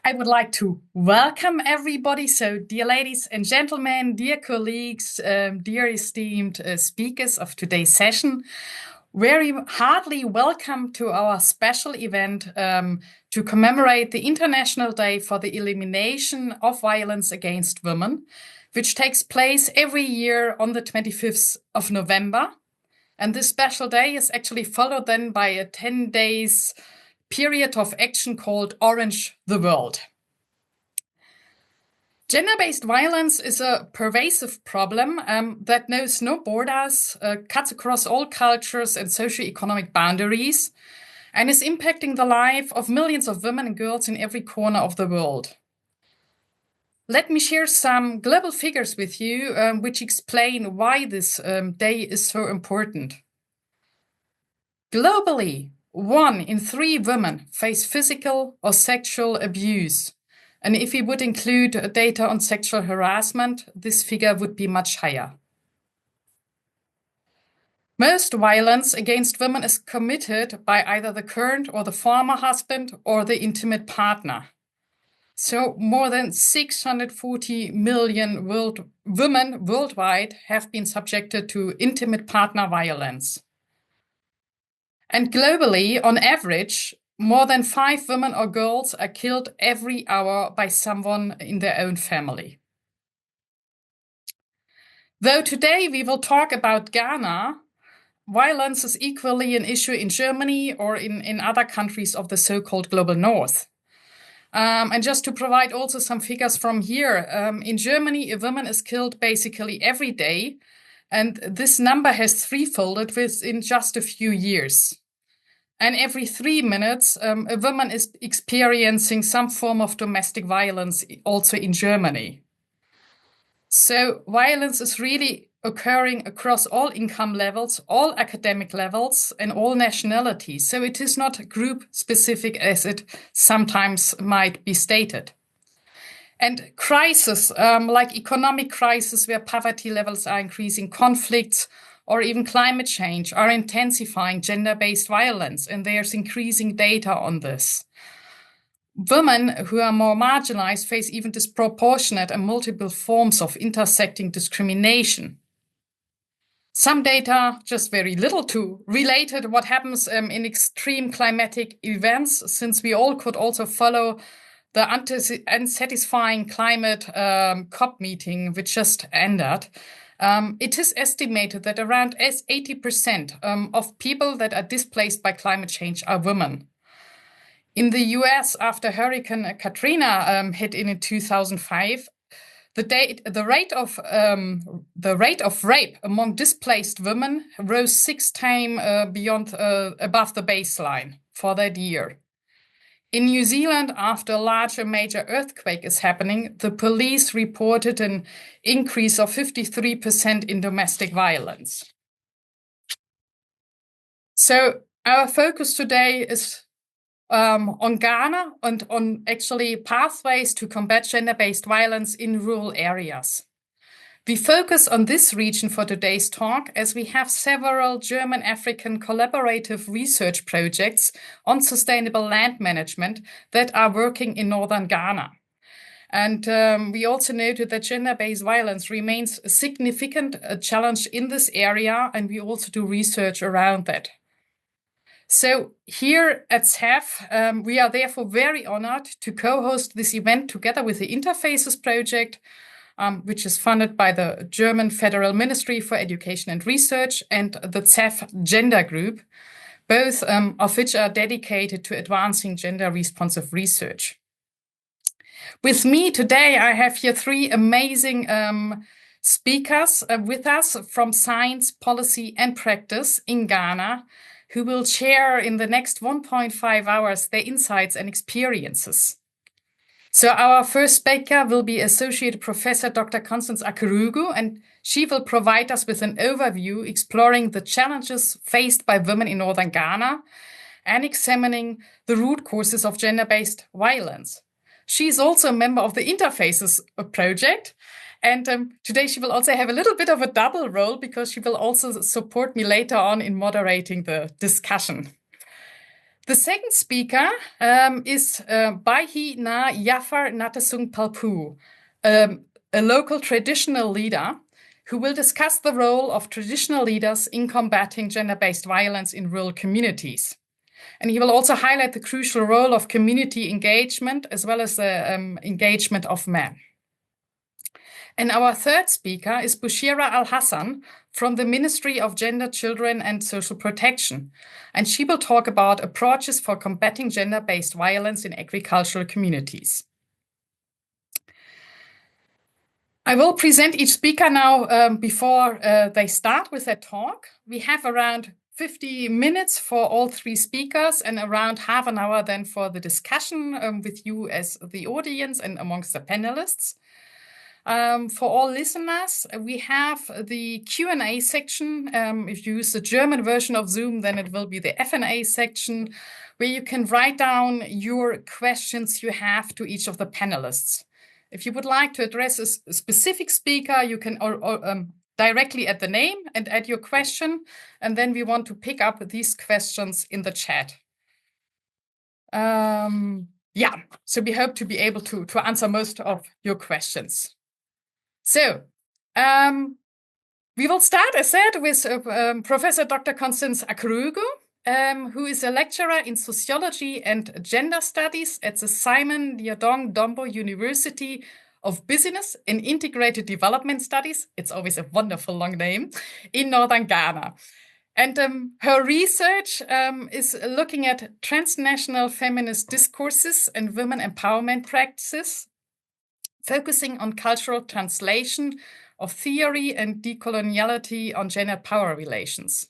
I would like to welcome everybody. So, dear ladies and gentlemen, dear colleagues, dear esteemed speakers of today's session, very heartily welcome to our special event to commemorate the International Day for the Elimination of Violence Against Women, which takes place every year on the 25th of November. And this special day is actually followed then by a 10 days period of action called Orange the World. Gender-based violence is a pervasive problem that knows no borders, cuts across all cultures and socio-economic boundaries, and is impacting the life of millions of women and girls in every corner of the world. Let me share some global figures with you which explain why this day is so important. Globally, 1 in 3 women face physical or sexual abuse. And if we would include data on sexual harassment, this figure would be much higher. Most violence against women is committed by either the current or the former husband or the intimate partner. So more than 640 million women worldwide have been subjected to intimate partner violence. And globally, on average, more than 5 women or girls are killed every hour by someone in their own family. Though today we will talk about Ghana, violence is equally an issue in Germany or in other countries of the so-called global north. And just to provide also some figures from here, in Germany, a woman is killed basically every day, and this number has threefolded within just a few years. And every 3 minutes, a woman is experiencing some form of domestic violence also in Germany. So violence is really occurring across all income levels, all academic levels, and all nationalities. So it is not group specific as it sometimes might be stated. And crises like economic crisis where poverty levels are increasing, conflicts, or even climate change are intensifying gender-based violence, and there's increasing data on this. Women who are more marginalized face even disproportionate and multiple forms of intersecting discrimination. Some data, just very little to related what happens in extreme climatic events, since we all could also follow the unsatisfying climate COP meeting, which just ended. It is estimated that around 80% of people that are displaced by climate change are women. In the US, after Hurricane Katrina hit in 2005, the rate of rape among displaced women rose 6 times above the baseline for that year. In New Zealand, after a large major earthquake is happening, the police reported an increase of 53% in domestic violence. So our focus today is on Ghana and on actually pathways to combat gender-based violence in rural areas. We focus on this region for today's talk as we have several German-African collaborative research projects on sustainable land management that are working in northern Ghana. And we also noted that gender-based violence remains a significant challenge in this area, and we also do research around that. So here at ZEF, we are therefore very honored to co-host this event together with the Interfaces project, which is funded by the German Federal Ministry for Education and Research and the ZEF Gender Group, both of which are dedicated to advancing gender-responsive research. With me today, I have here 3 amazing speakers with us from science, policy, and practice in Ghana, who will share in the next 1.5 hours their insights and experiences. So our first speaker will be Associate Professor Dr. Constance Akurugu, and she will provide us with an overview exploring the challenges faced by women in northern Ghana and examining the root causes of gender-based violence. She is also a member of the Interfaces project, and today she will also have a little bit of a double role because she will also support me later on in moderating the discussion. The second speaker is Baihi Na Yafar Natasung Palpu, a local traditional leader who will discuss the role of traditional leaders in combating gender-based violence in rural communities. And he will also highlight the crucial role of community engagement as well as the engagement of men. And our third speaker is Bushira Al-Hassan from the Ministry of Gender, Children and Social Protection. And she will talk about approaches for combating gender-based violence in agricultural communities. I will present each speaker now before they start with their talk. We have around 50 minutes for all three speakers and around half an hour then for the discussion with you as the audience and amongst the panelists. For all listeners, we have the Q&A section. If you use the German version of Zoom, then it will be the F&A section, where you can write down your questions you have to each of the panelists. If you would like to address a specific speaker, you can directly add the name and add your question, and then we want to pick up these questions in the chat. Yeah, so we hope to be able to answer most of your questions. So, we will start, as said, with Professor Dr. Constance Akurugu, who is a lecturer in Sociology and Gender Studies at the Simon Liadong Dombo University of Business and Integrated Development Studies. It's always a wonderful long name, in northern Ghana. And her research is looking at transnational feminist discourses and women empowerment practices, focusing on cultural translation of theory and decoloniality on gender power relations.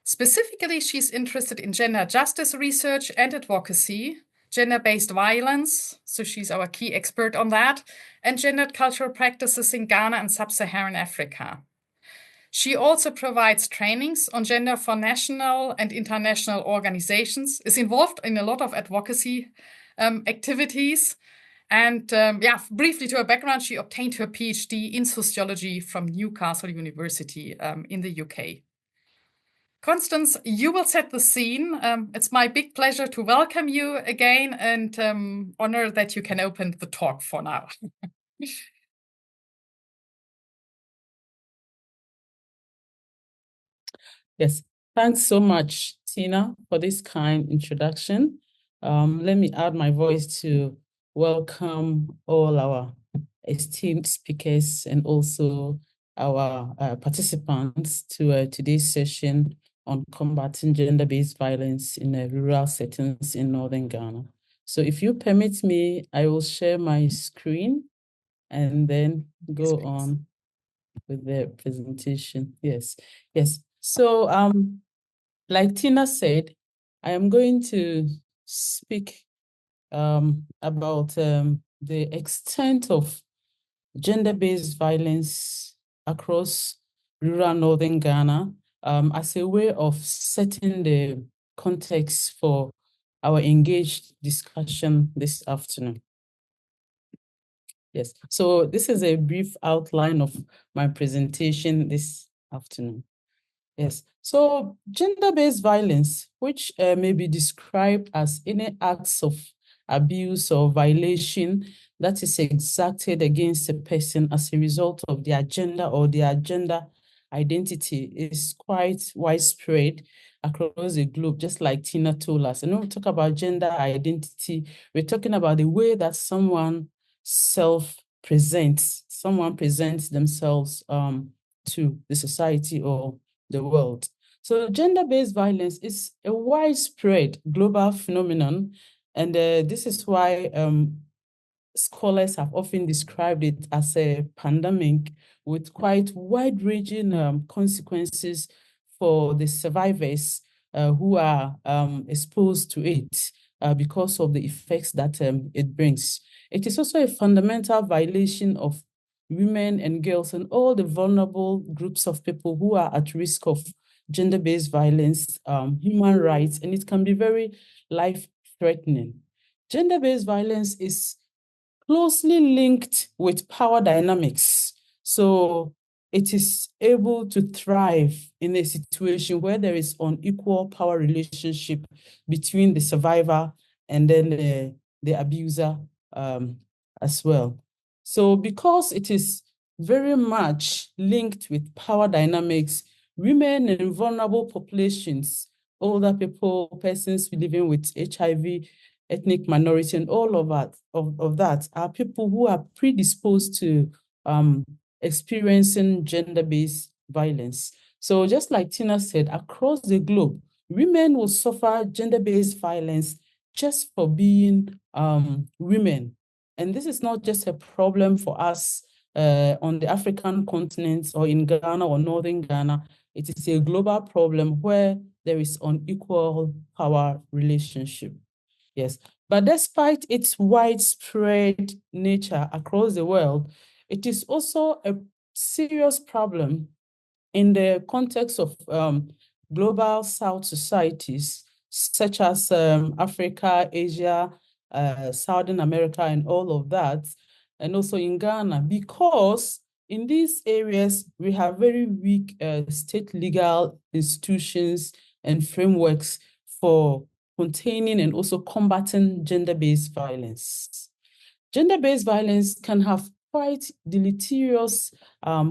Specifically, she's interested in gender justice research and advocacy, gender-based violence, so she's our key expert on that, and gendered cultural practices in Ghana and sub-Saharan Africa. She also provides trainings on gender for national and international organizations, is involved in a lot of advocacy activities, and yeah, briefly to her background, she obtained her PhD in sociology from Newcastle University in the UK. Constance, you will set the scene. It's my big pleasure to welcome you again and honor that you can open the talk for now. Yes, thanks so much, Tina, for this kind introduction. Let me add my voice to welcome all our esteemed speakers and also our participants to today's session on combating gender-based violence in rural settings in northern Ghana. So if you permit me, I will share my screen and then go on with the presentation. Yes. So like Tina said, I am going to speak about the extent of gender-based violence across rural northern Ghana as a way of setting the context for our engaged discussion this afternoon. Yes, so this is a brief outline of my presentation this afternoon. Yes, so gender-based violence, which may be described as any acts of abuse or violation that is exacted against a person as a result of their gender or their gender identity, is quite widespread across the globe, just like Tina told us. And when we talk about gender identity, we're talking about the way that someone presents themselves to the society or the world. So gender-based violence is a widespread global phenomenon, and this is why scholars have often described it as a pandemic with quite wide-ranging consequences for the survivors who are exposed to it because of the effects that it brings. It is also a fundamental violation of women and girls and all the vulnerable groups of people who are at risk of gender-based violence, human rights, and it can be very life-threatening. Gender-based violence is closely linked with power dynamics. So it is able to thrive in a situation where there is unequal power relationship between the survivor and then the abuser as well. So because it is very much linked with power dynamics, women and vulnerable populations, older people, persons living with HIV, ethnic minority, and all of that are people who are predisposed to experiencing gender-based violence. So just like Tina said, across the globe, women will suffer gender-based violence just for being women. And this is not just a problem for us on the African continent or in Ghana or Northern Ghana. It is a global problem where there is unequal power relationship. Yes, but despite its widespread nature across the world, it is also a serious problem in the context of global South societies, such as Africa, Asia, Southern America, and all of that, and also in Ghana, because in these areas, we have very weak state legal institutions and frameworks for containing and also combating gender-based violence. Gender-based violence can have quite deleterious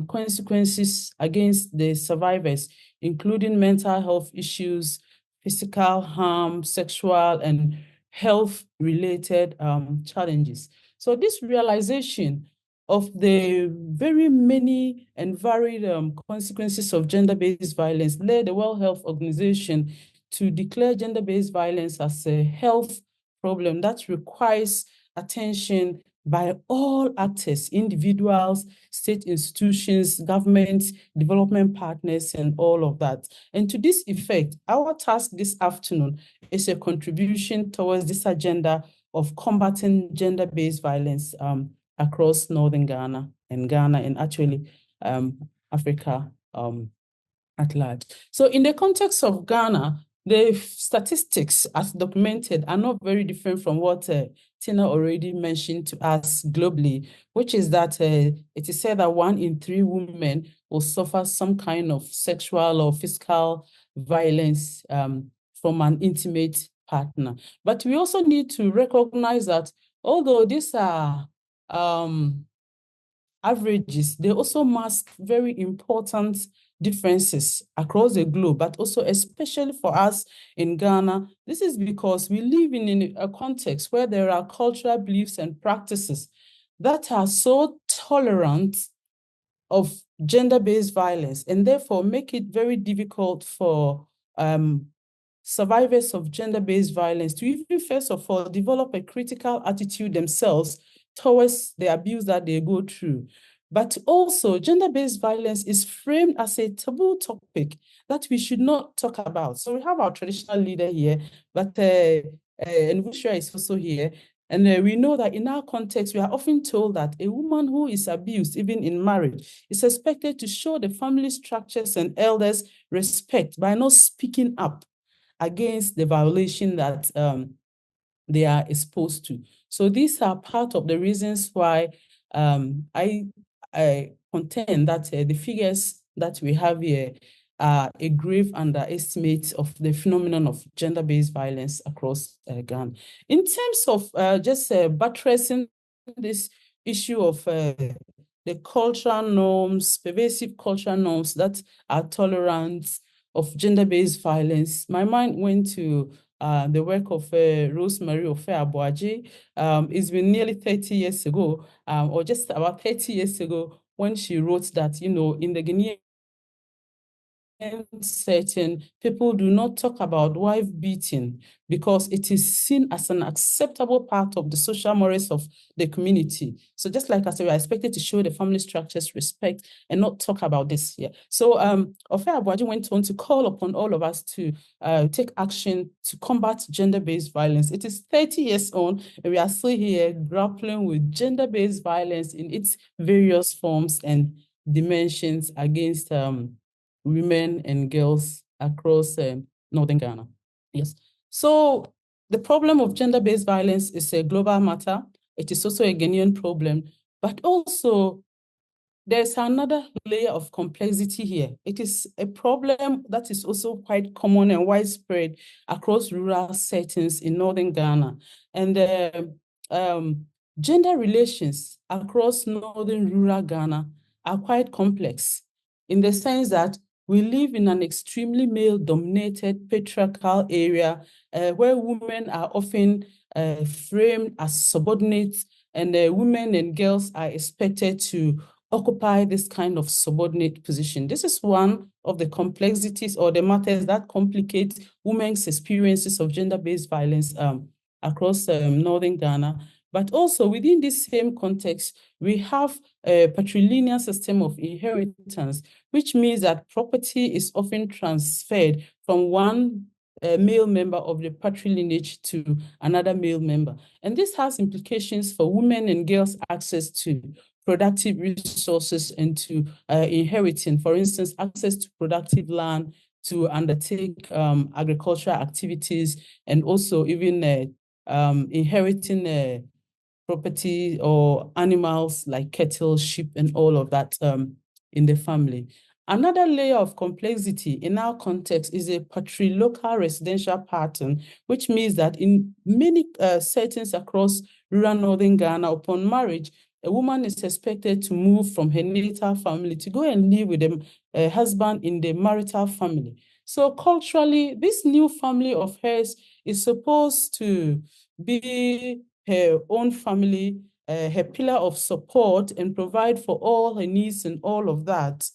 consequences against the survivors, including mental health issues, physical harm, sexual and health-related challenges. So this realization of the very many and varied consequences of gender-based violence led the World Health Organization to declare gender-based violence as a health problem that requires attention by all actors, individuals, state institutions, governments, development partners, and all of that. And to this effect, our task this afternoon is a contribution towards this agenda of combating gender-based violence across Northern Ghana and actually Africa at large. So in the context of Ghana, the statistics as documented are not very different from what Tina already mentioned to us globally, which is that it is said that 1 in 3 women will suffer some kind of sexual or physical violence from an intimate partner. But we also need to recognize that although these are averages, they also mask very important differences across the globe, but also especially for us in Ghana. This is because we live in a context where there are cultural beliefs and practices that are so tolerant of gender-based violence and therefore make it very difficult for survivors of gender-based violence to even, first of all, develop a critical attitude themselves towards the abuse that they go through. But also, gender-based violence is framed as a taboo topic that we should not talk about. So we have our traditional leader here, but Nvushia is also here. And we know that in our context, we are often told that a woman who is abused, even in marriage, is expected to show the family structures and elders respect by not speaking up against the violation that they are exposed to. So these are part of the reasons why I contend that the figures that we have here are a grave underestimate of the phenomenon of gender-based violence across Ghana. In terms of just buttressing this issue of the cultural norms, pervasive cultural norms that are tolerant of gender-based violence, my mind went to the work of Rosemary Ofe-Aboagye. It's been nearly 30 years ago, or just about 30 years ago, when she wrote that, you know, in the Ghanaian certain people do not talk about wife beating because it is seen as an acceptable part of the social mores of the community. So just like I said, we are expected to show the family structures respect and not talk about this here. So Ofe-Aboagye went on to call upon all of us to take action to combat gender-based violence. It is 30 years on, and we are still here grappling with gender-based violence in its various forms and dimensions against women and girls across Northern Ghana. Yes. So the problem of gender-based violence is a global matter. It is also a Ghanaian problem, but also there's another layer of complexity here. It is a problem that is also quite common and widespread across rural settings in northern Ghana. And gender relations across northern rural Ghana are quite complex in the sense that we live in an extremely male-dominated patriarchal area where women are often framed as subordinates, and women and girls are expected to occupy this kind of subordinate position. This is one of the complexities or the matters that complicate women's experiences of gender-based violence across northern Ghana. But also within this same context, we have a patrilineal system of inheritance, which means that property is often transferred from one male member of the patrilineage to another male member. And this has implications for women and girls' access to productive resources and to inheriting, for instance, access to productive land, to undertake agricultural activities, and also even inheriting property or animals like cattle, sheep, and all of that in the family. Another layer of complexity in our context is a patrilocal residential pattern, which means that in many settings across rural northern Ghana, upon marriage, a woman is expected to move from her natal family to go and live with a husband in the marital family. So culturally, this new family of hers is supposed to be her own family, her pillar of support, and provide for all her needs and all of that.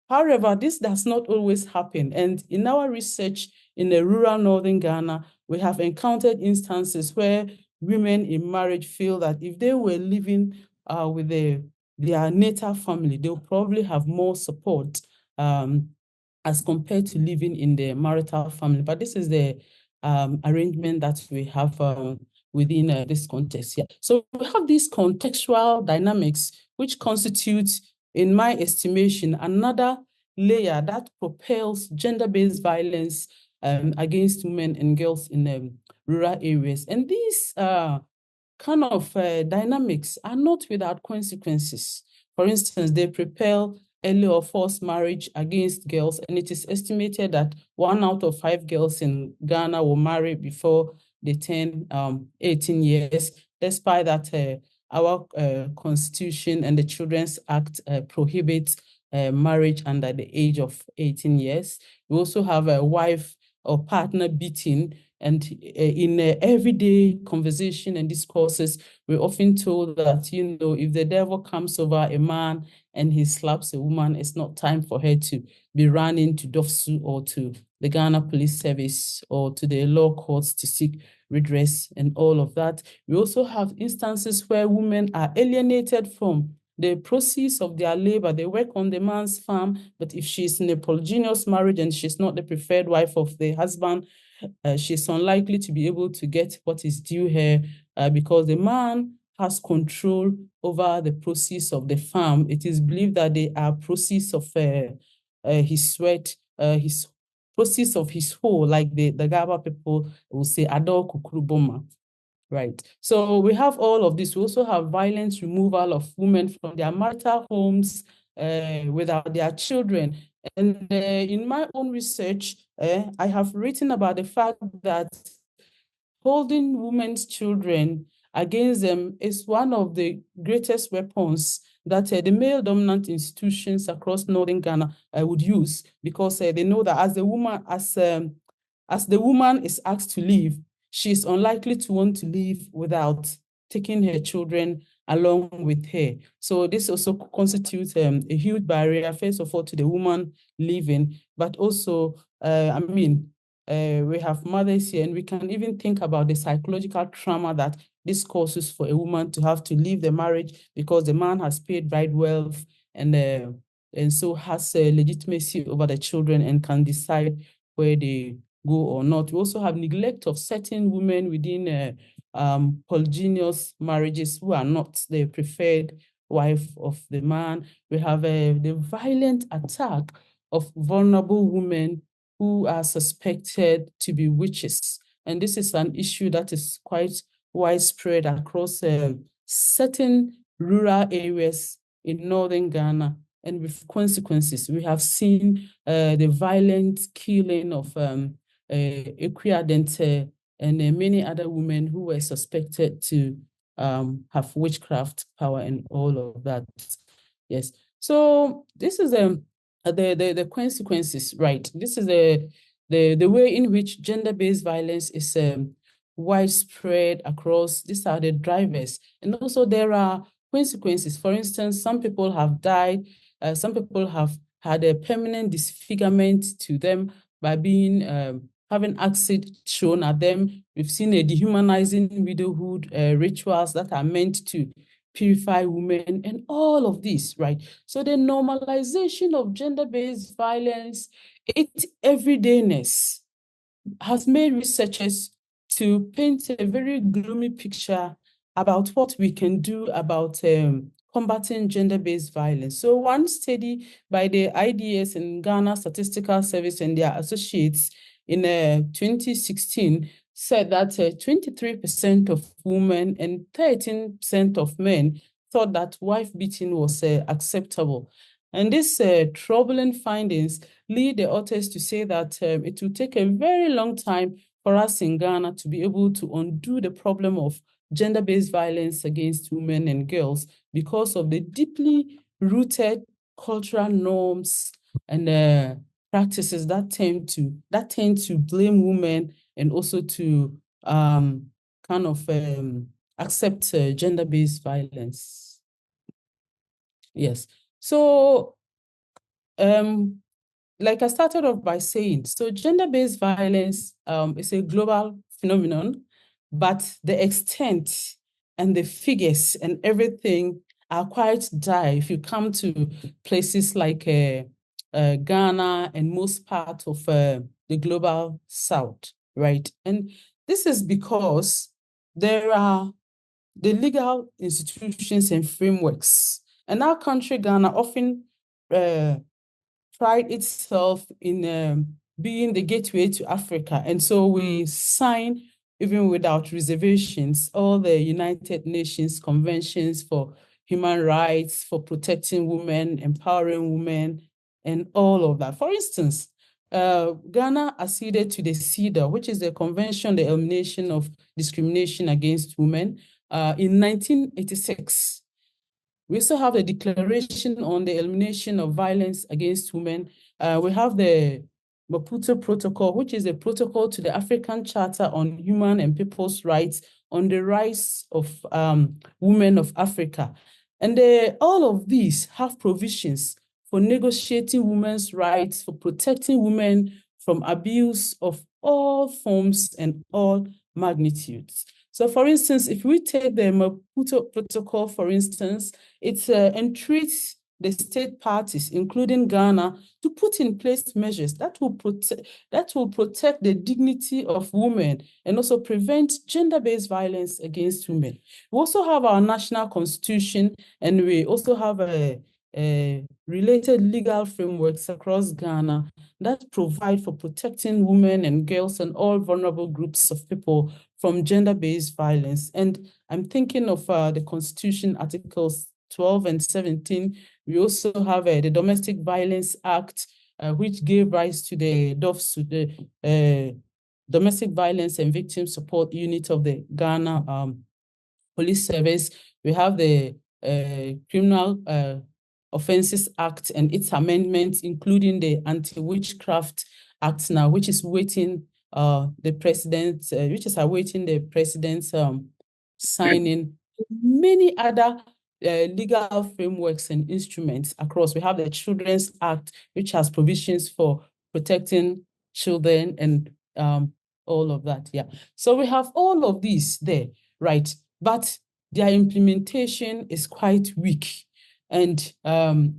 However, this does not always happen. And in our research in the rural northern Ghana, we have encountered instances where women in marriage feel that if they were living with their natal family, they'll probably have more support as compared to living in the marital family. But this is the arrangement that we have within this context here. So we have these contextual dynamics, which constitutes, in my estimation, another layer that propels gender-based violence against women and girls in rural areas. And these kind of dynamics are not without consequences. For instance, they propel early or forced marriage against girls, and it is estimated that 1 out of 5 girls in Ghana will marry before they turn 18 years, despite that our constitution and the Children's Act prohibits marriage under the age of 18 years. We also have a wife or partner beating, and in everyday conversation and discourses, we're often told that, you know, if the devil comes over a man and he slaps a woman, it's not time for her to be running to DOFSU or to the Ghana Police Service or to the law courts to seek redress and all of that. We also have instances where women are alienated from the proceeds of their labor. They work on the man's farm, but if she's in a polygynous marriage and she's not the preferred wife of the husband, she's unlikely to be able to get what is due her because the man has control over the proceeds of the farm. It is believed that they are proceeds of his sweat, his proceeds of his hoe, like the Gaba people will say, Ado Kukuruboma. Right. So we have all of this. We also have violence removal of women from their marital homes without their children. And in my own research, I have written about the fact that holding women's children against them is one of the greatest weapons that the male-dominant institutions across northern Ghana would use, because they know that as the woman is asked to leave, she's unlikely to want to leave without taking her children along with her. So this also constitutes a huge barrier, first of all, to the woman leaving, but also, we have mothers here, and we can even think about the psychological trauma that this causes for a woman to have to leave the marriage because the man has paid bride wealth and so has legitimacy over the children and can decide where they go or not. We also have neglect of certain women within polygynous marriages who are not the preferred wife of the man. We have the violent attack of vulnerable women who are suspected to be witches. And this is an issue that is quite widespread across certain rural areas in northern Ghana, and with consequences. We have seen the violent killing of Equia Dente and many other women who were suspected to have witchcraft power and all of that. Yes. So this is the consequences, right? This is the way in which gender-based violence is widespread across. These are the drivers, and also there are consequences. For instance, some people have died. Some people have had a permanent disfigurement to them by being having acid shown at them. We've seen a dehumanizing widowhood rituals that are meant to purify women and all of this, right? So the normalization of gender-based violence, its everydayness, has made researchers to paint a very gloomy picture about what we can do about combating gender-based violence. So one study by the IDS and Ghana Statistical Service and their associates in 2016 said that 23% of women and 13% of men thought that wife beating was acceptable. And these troubling findings lead the authors to say that it will take a very long time for us in Ghana to be able to undo the problem of gender-based violence against women and girls because of the deeply rooted cultural norms and practices that tend to blame women and also to accept gender-based violence. Yes. So like I started off by saying, so gender-based violence is a global phenomenon, but the extent and the figures and everything are quite dire if you come to places like Ghana and most parts of the global south, right? And this is because there are the legal institutions and frameworks. And our country, Ghana, often pride itself in being the gateway to Africa. And so we sign, even without reservations, all the United Nations conventions for human rights, for protecting women, empowering women, and all of that. For instance, Ghana acceded to the CEDAW, which is the Convention, the Elimination of Discrimination Against Women, in 1986. We also have the Declaration on the Elimination of Violence Against Women. We have the Maputo Protocol, which is a protocol to the African Charter on Human and People's Rights on the rights of women of Africa. And all of these have provisions for negotiating women's rights, for protecting women from abuse of all forms and all magnitudes. So for instance, if we take the Maputo Protocol, for instance, it entreats the state parties, including Ghana, to put in place measures that will protect the dignity of women and also prevent gender-based violence against women. We also have our national constitution, and we also have related legal frameworks across Ghana that provide for protecting women and girls and all vulnerable groups of people from gender-based violence. And I'm thinking of the Constitution Articles 12 and 17. We also have the Domestic Violence Act, which gave rise to the DOVS, the Domestic Violence and Victim Support Unit of the Ghana Police Service. We have the Criminal Offences Act and its amendments, including the Anti-Witchcraft Act now, which is awaiting the president's signing. Many other legal frameworks and instruments across. We have the Children's Act, which has provisions for protecting children and all of that. Yeah. So we have all of these there, right? But their implementation is quite weak. And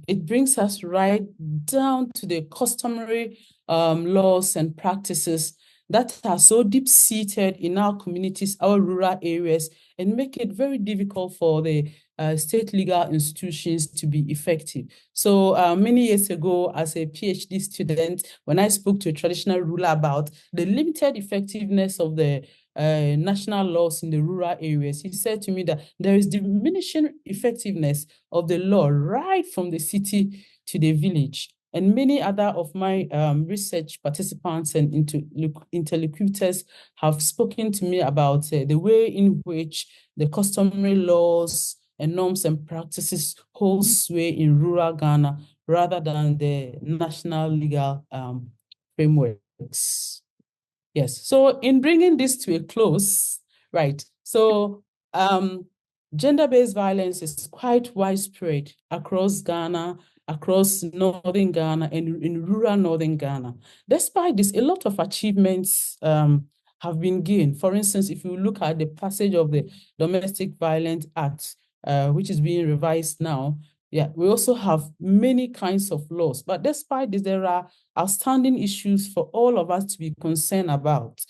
it brings us right down to the customary laws and practices that are so deep-seated in our communities, our rural areas, and make it very difficult for the state legal institutions to be effective. So many years ago, as a PhD student, when I spoke to a traditional ruler about the limited effectiveness of the national laws in the rural areas, he said to me that there is diminishing effectiveness of the law right from the city to the village. And many other of my research participants and interlocutors have spoken to me about the way in which the customary laws and norms and practices hold sway in rural Ghana rather than the national legal frameworks. Yes, so in bringing this to a close, right, so gender-based violence is quite widespread across Ghana, across northern Ghana, and in rural northern Ghana. Despite this, a lot of achievements have been gained. For instance, if you look at the passage of the Domestic Violence Act, which is being revised now, yeah, we also have many kinds of laws. But despite this, there are outstanding issues for all of us to be concerned about.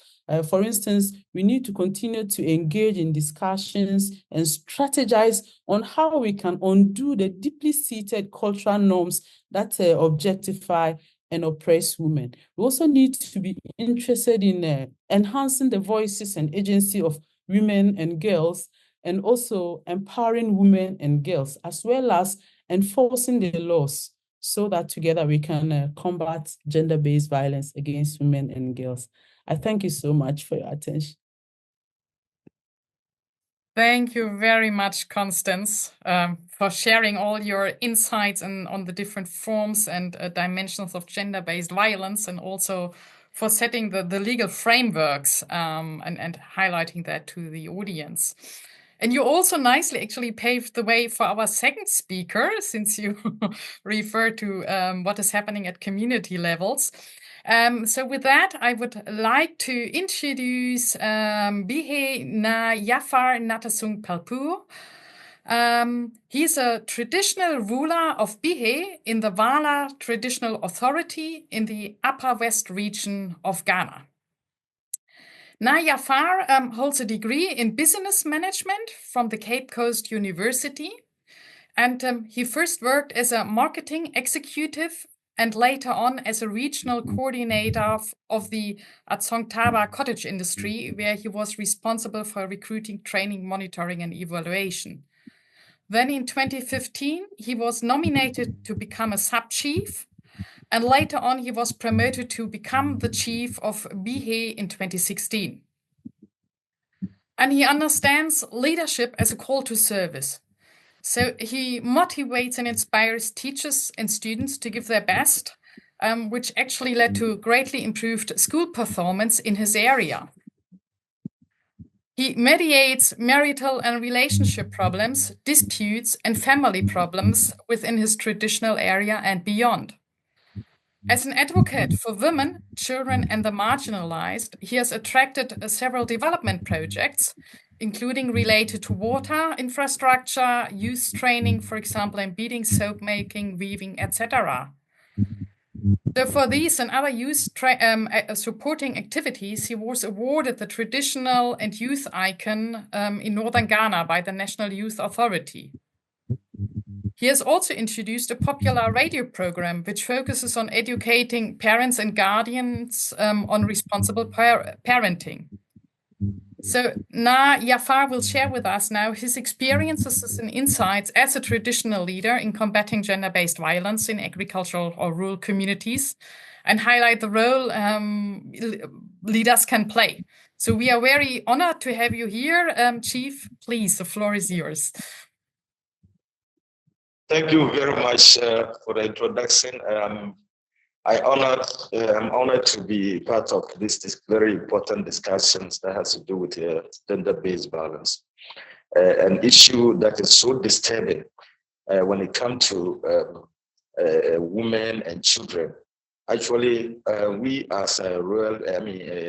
For instance, we need to continue to engage in discussions and strategize on how we can undo the deeply seated cultural norms that objectify and oppress women. We also need to be interested in enhancing the voices and agency of women and girls, and also empowering women and girls, as well as enforcing the laws, so that together we can combat gender-based violence against women and girls. I thank you so much for your attention. Thank you very much, Constance, for sharing all your insights on the different forms and dimensions of gender-based violence, and also for setting the legal frameworks and highlighting that to the audience. And you also nicely actually paved the way for our second speaker, since you refer to what is happening at community levels. So with that, I would like to introduce Bihe Na Yafar Natasung Palpu. He's a traditional ruler of Bihe in the Vala Traditional Authority in the Upper West region of Ghana. Na Yafar holds a degree in business management from the Cape Coast University, and he first worked as a marketing executive and later on as a regional coordinator of the Atsongtaba cottage industry, where he was responsible for recruiting, training, monitoring, and evaluation. Then in 2015, he was nominated to become a sub-chief, and later on he was promoted to become the chief of Bihe in 2016. And he understands leadership as a call to service. So he motivates and inspires teachers and students to give their best, which actually led to greatly improved school performance in his area. He mediates marital and relationship problems, disputes, and family problems within his traditional area and beyond. As an advocate for women, children, and the marginalized, he has attracted several development projects, including related to water infrastructure, youth training, for example, in beading, soap making, weaving, etc. So for these and other youth supporting activities, he was awarded the traditional and youth icon in northern Ghana by the National Youth Authority. He has also introduced a popular radio program which focuses on educating parents and guardians on responsible parenting. So Na Yafar will share with us now his experiences and insights as a traditional leader in combating gender-based violence in agricultural or rural communities, and highlight the role leaders can play. So we are very honored to have you here, Chief. Please, the floor is yours. Thank you very much for the introduction. I'm honored to be part of this very important discussions that has to do with gender-based violence, an issue that is so disturbing when it comes to women and children. Actually, we as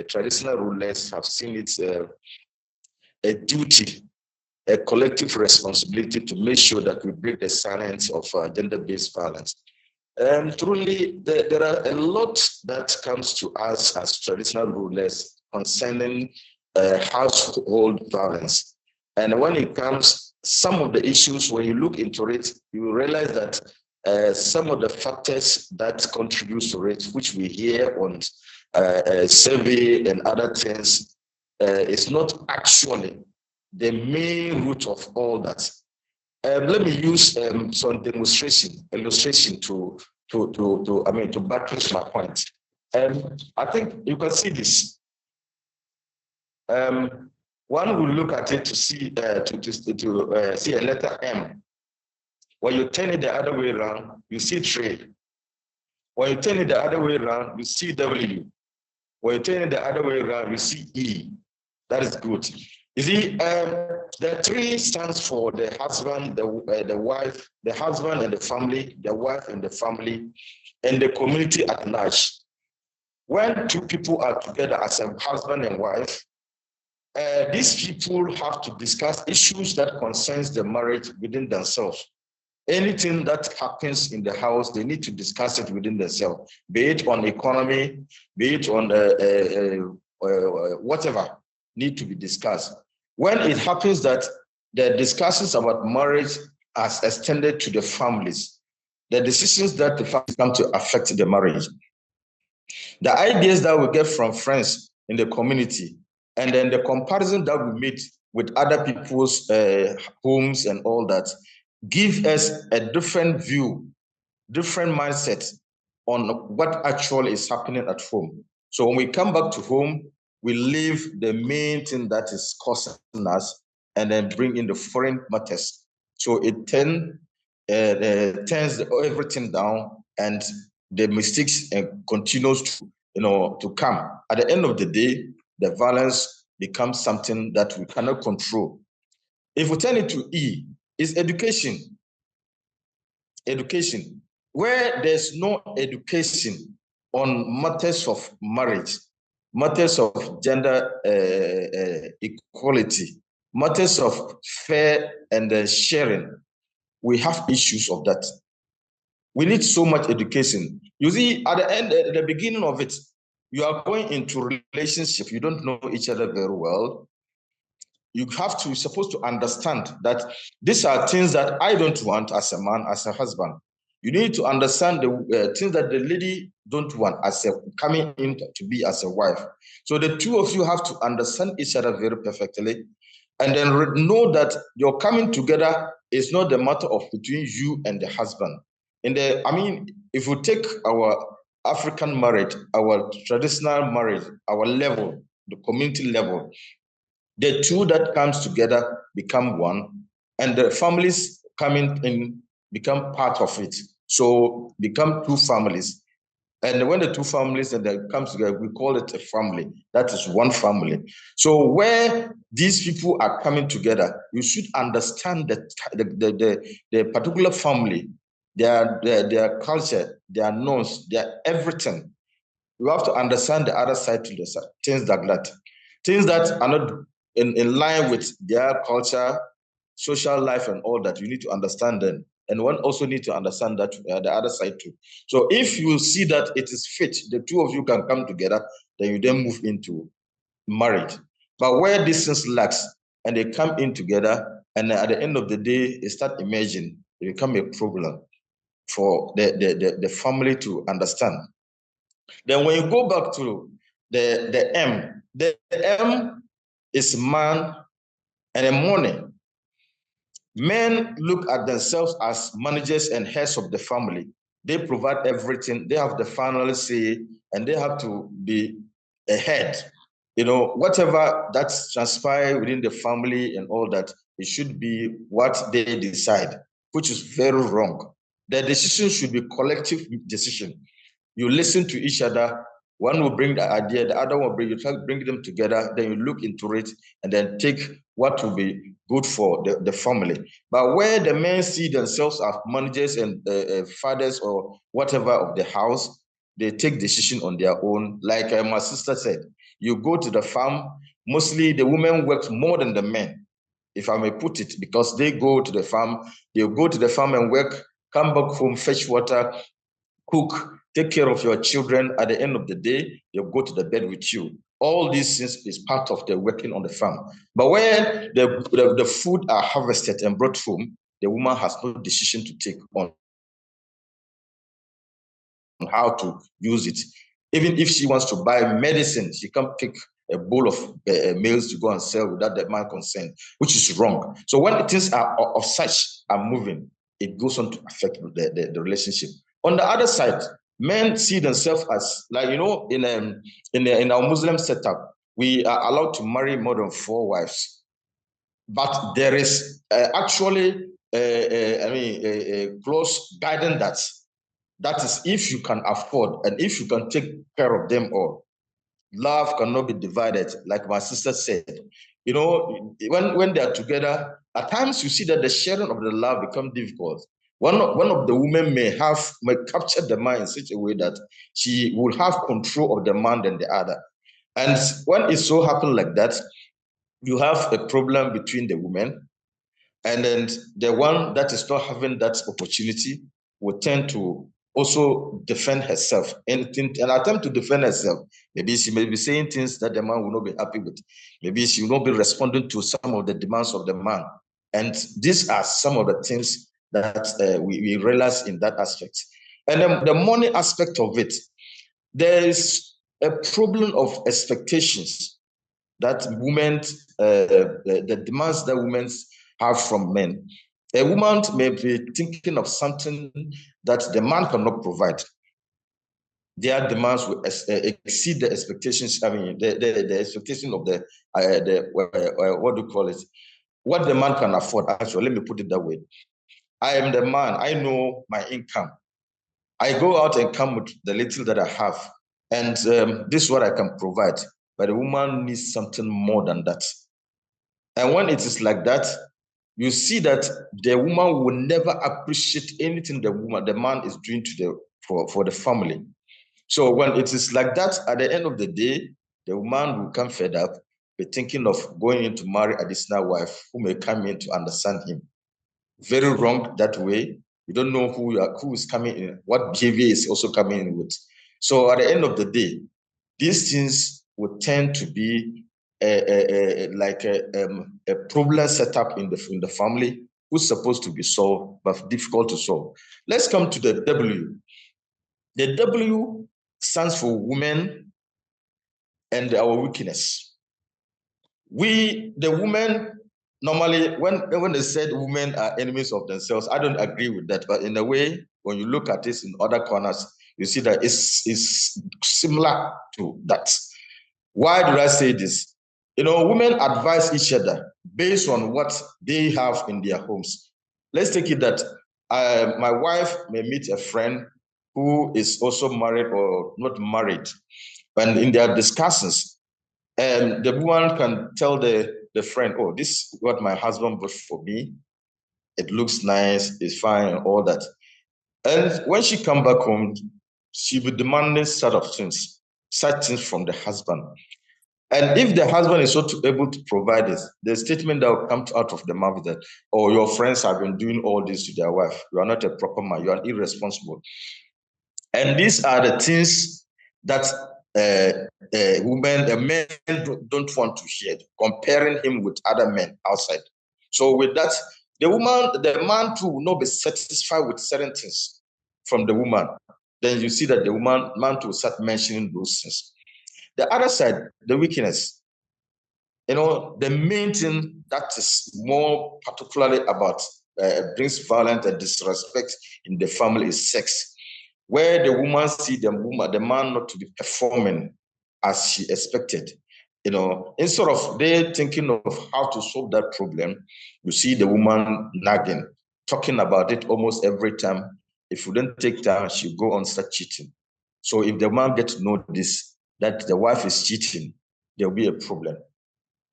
traditional rulers have seen it a duty, a collective responsibility to make sure that we break the silence of gender-based violence. And truly, there are a lot that comes to us as traditional rulers concerning household violence. And when it comes, some of the issues, when you look into it, you will realize that some of the factors that contribute to it, which we hear on survey and other things, is not actually the main root of all that. Let me use some illustration to buttress my point. I think you can see this. One will look at it to see see a letter M. When you turn it the other way around, you see trade. When you turn it the other way around, you see W. When you turn it the other way around, you see E. That is good. You see, the 3 stands for the husband, the wife, the husband and the family, the wife and the family, and the community at large. When 2 people are together as a husband and wife, these people have to discuss issues that concerns the marriage within themselves. Anything that happens in the house, they need to discuss it within themselves, be it on economy, be it on whatever need to be discussed. When it happens that the discussions about marriage are extended to the families, the decisions that the families come to affect the marriage, the ideas that we get from friends in the community, and then the comparison that we made with other people's homes and all that, give us a different view, different mindset on what actually is happening at home. So when we come back to home, we leave the main thing that is causing us and then bring in the foreign matters. So it turns everything down, and the mistakes continues to come. At the end of the day, the violence becomes something that we cannot control. If we turn it to E, is education. Education. Where there's no education on matters of marriage, matters of gender equality, matters of fair and sharing, we have issues of that. We need so much education. You see, at the end, at the beginning of it, you are going into relationship, you don't know each other very well. You're supposed to understand that these are things that I don't want as a man, as a husband. You need to understand the things that the lady don't want as coming in to be as a wife. So the 2 of you have to understand each other very perfectly, and then know that your coming together is not the matter of between you and the husband. If we take our African marriage, our traditional marriage, our level, the community level, the 2 that comes together become one, and the families coming in become part of it. So become 2 families. And when the 2 families and they come together, we call it a family. That is one family. So where these people are coming together, you should understand that the particular family, their culture, their norms, their everything. You have to understand the other side to the side, things like that. Things that are not in line with their culture, social life, and all that. You need to understand them. And one also need to understand that the other side too. So if you see that it is fit, the 2 of you can come together, then you then move into marriage. But where this things lacks and they come in together, and at the end of the day, they start emerging, it become a problem for the family to understand. Then when you go back to the M is man and money. Men look at themselves as managers and heads of the family. They provide everything. They have the final say, and they have to be a head. Whatever that's transpired within the family and all that, it should be what they decide, which is very wrong. The decision should be collective decision. You listen to each other. One will bring the idea, the other will bring them together, then you look into it and then take what will be good for the family. But where the men see themselves as managers and fathers or whatever of the house, they take decision on their own. Like my sister said, you go to the farm, mostly the women work more than the men, if I may put it, because they go to the farm, and work, come back home, fetch water, cook, take care of your children. At the end of the day, they'll go to the bed with you. All these things is part of the working on the farm. But when the food are harvested and brought home, the woman has no decision to take on how to use it. Even if she wants to buy medicine, she can pick a bowl of males to go and sell without the man consent, which is wrong. So when things are of such are moving, it goes on to affect the relationship. On the other side, men see themselves as, like, you know, in our Muslim setup, we are allowed to marry more than 4 wives. But there is actually a close guidance that is, if you can afford and if you can take care of them all, love cannot be divided, like my sister said. You know, when they are together, at times you see that the sharing of the love becomes difficult. One of the women may capture the man in such a way that she will have control of the man than the other. And when it so happens like that, you have a problem between the women, and then the one that is not having that opportunity will tend to also defend herself and attempt to defend herself. Maybe she may be saying things that the man will not be happy with. Maybe she will not be responding to some of the demands of the man. And these are some of the things that we realize in that aspect. And then the money aspect of it, there is a problem of expectations that women, the demands that women have from men. A woman may be thinking of something that the man cannot provide. Their demands will exceed the expectations. I mean, the expectation of what do you call it? What the man can afford. Actually, let me put it that way. I am the man. I know my income. I go out and come with the little that I have, and this is what I can provide. But the woman needs something more than that. And when it is like that, you see that the woman will never appreciate anything the man is doing for the family. So when it is like that, at the end of the day, the woman will come fed up, be thinking of going in to marry additional wife who may come in to understand him. Very wrong that way. You don't know who is coming in, what behavior is also coming in with. So at the end of the day, these things would tend to be like a problem set up in the family, who's supposed to be solved, but difficult to solve. Let's come to the W. The W stands for women and our weakness. The women, normally, when they said women are enemies of themselves, I don't agree with that. But in a way, when you look at this in other corners, you see that it's similar to that. Why do I say this? You know, women advise each other based on what they have in their homes. Let's take it that my wife may meet a friend who is also married or not married. And in their discussions, the woman can tell the friend, oh, this is what my husband bought for me. It looks nice, it's fine, all that. And when she comes back home, she will demand this sort of things, such things from the husband. And if the husband is not able to provide this, the statement that will come out of the mouth is that, oh, your friends have been doing all this to their wife. You are not a proper man. You are irresponsible. And these are the things that men don't want to hear, comparing him with other men outside. So with that, the man too will not be satisfied with certain things from the woman. Then you see that the man too will start mentioning those things. The other side, the weakness. You know, the main thing that is more particularly about brings violence and disrespect in the family is sex, where the woman see the man not to be performing as she expected. You know, instead of they thinking of how to solve that problem, you see the woman nagging, talking about it almost every time. If you don't take time, she'll go on start cheating. So if the man gets to know this, that the wife is cheating, there'll be a problem.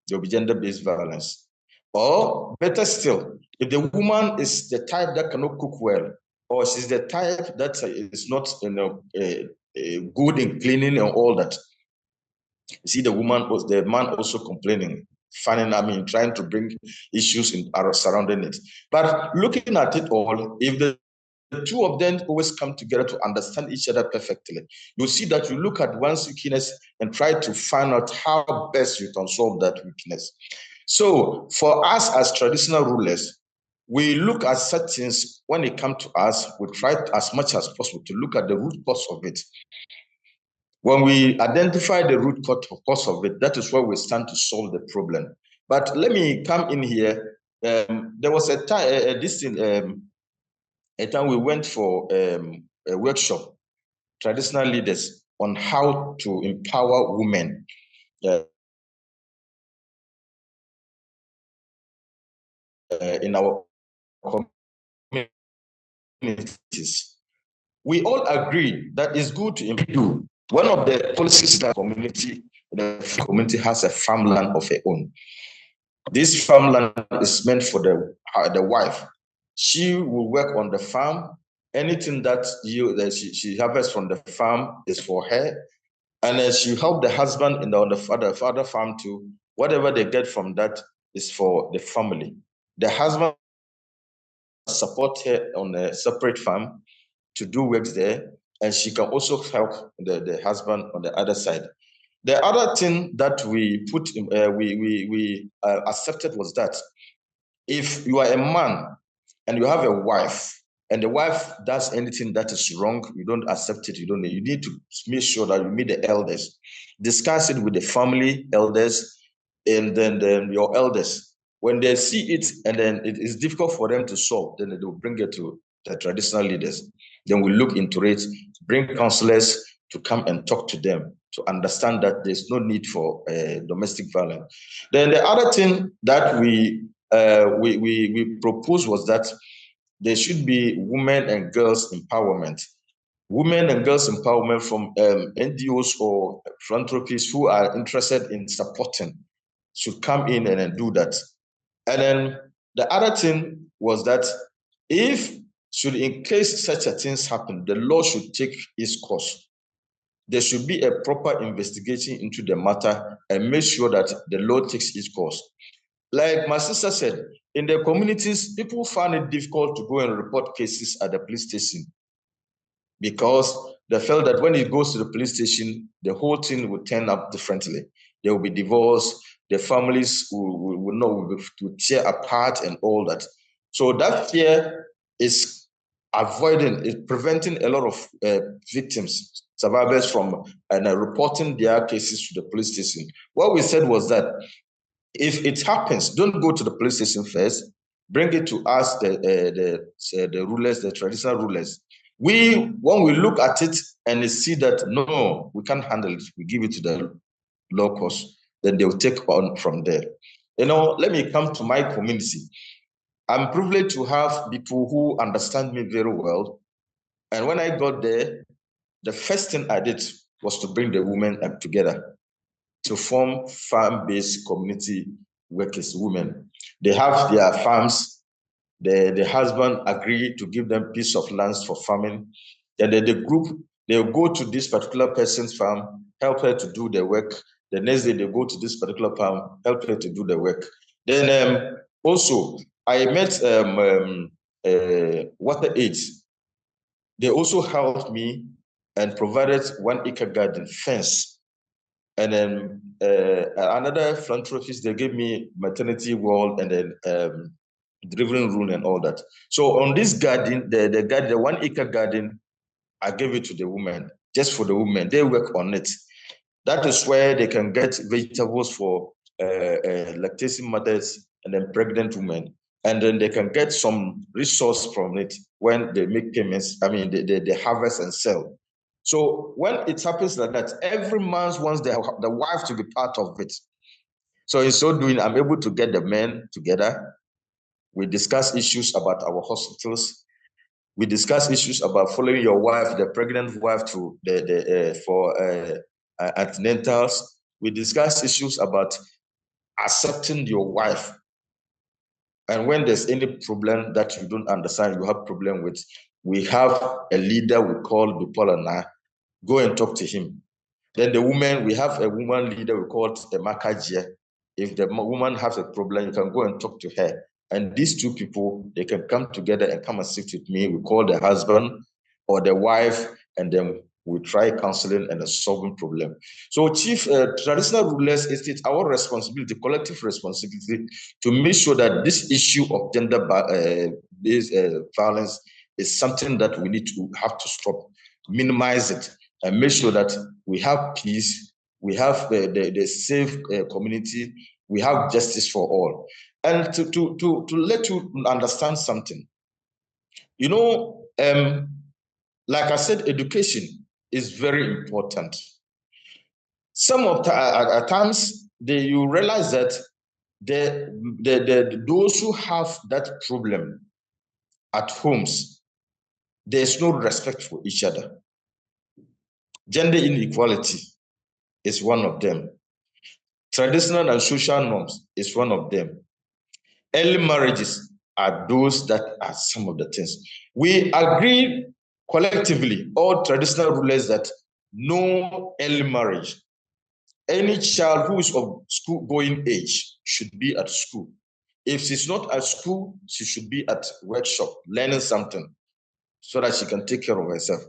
There'll be gender-based violence. Or better still, if the woman is the type that cannot cook well, or she's the type that is not good in cleaning and all that, you see the man also complaining, trying to bring issues surrounding it. But looking at it all, if the two of them always come together to understand each other perfectly, you see that you look at one's weakness and try to find out how best you can solve that weakness. So for us as traditional rulers, we look at such things when it comes to us, we try as much as possible to look at the root cause of it. When we identify the root cause of it, that is where we stand to solve the problem. But let me come in here. There was a time, a time we went for a workshop, traditional leaders, on how to empower women. In our communities. We all agree that it's good to improve. One of the policies that the community has a farmland of her own. This farmland is meant for the wife. She will work on the farm. Anything that she harvests from the farm is for her. And she help the husband on the father farm too. Whatever they get from that is for the family. The husband support her on a separate farm to do works there, and she can also help the husband on the other side. The other thing that we put we accepted was that if you are a man and you have a wife and the wife does anything that is wrong, you don't accept it. You need to make sure that you meet the elders, discuss it with the family elders, and then your elders. When they see it and then it is difficult for them to solve, then they will bring it to the traditional leaders. Then we look into it, bring counselors to come and talk to them to understand that there's no need for domestic violence. Then the other thing that we proposed was that there should be women and girls empowerment. Women and girls empowerment from NGOs or philanthropists who are interested in supporting should come in and do that. And then the other thing was that in case such a things happen, the law should take its course. There should be a proper investigation into the matter and make sure that the law takes its course. Like my sister said, in the communities, people find it difficult to go and report cases at the police station because they felt that when it goes to the police station, the whole thing will turn up differently. There will be divorce, the families will tear apart and all that. So that fear is preventing a lot of victims, survivors from reporting their cases to the police station. What we said was that if it happens, don't go to the police station first. Bring it to us, the rulers, the traditional rulers. When we look at it and see that no, we can't handle it, we give it to the law courts, then they will take on from there. Let me come to my community. I'm privileged to have people who understand me very well. And when I got there, the first thing I did was to bring the women together to form farm-based community workers, women. They have their farms. The husband agreed to give them piece of land for farming. Then the group, they'll go to this particular person's farm, help her to do the work. The next day, they go to this particular farm, help her to do the work. Then also, I met water aids. They also helped me and provided 1 acre garden fence. And then another philanthropist, they gave me maternity wall and then living room and all that. So on this garden, the 1 acre garden, I gave it to the women, just for the women. They work on it. That is where they can get vegetables for lactating mothers and then pregnant women. And then they can get some resource from it when they make payments. I mean, they harvest and sell. So when it happens like that, every man wants the wife to be part of it. So in so doing, I'm able to get the men together. We discuss issues about our hospitals. We discuss issues about following your wife, the pregnant wife, to for antenatals. We discuss issues about accepting your wife. And when there's any problem that you don't understand, you have problem with, we have a leader we call Beuchelt. Go and talk to him. Then the woman, we have a woman leader we call the Makajia. If the woman has a problem, you can go and talk to her. And these two people, they can come together and come and sit with me. We call the husband or the wife, and then we try counseling and a solving problem. So chief, traditional rulers, it's our responsibility, collective responsibility, to make sure that this issue of gender-based violence is something that we have to stop, minimize it, and make sure that we have peace, we have the safe community, we have justice for all. And to let you understand something, you know, like I said, education is very important. Some of the, at times, you realize that those who have that problem at homes, there's no respect for each other. Gender inequality is one of them. Traditional and social norms is one of them. Early marriages are those that are some of the things. We agree collectively, all traditional rulers, that no early marriage. Any child who is of school-going age should be at school. If she's not at school, she should be at workshop, learning something, so that she can take care of herself.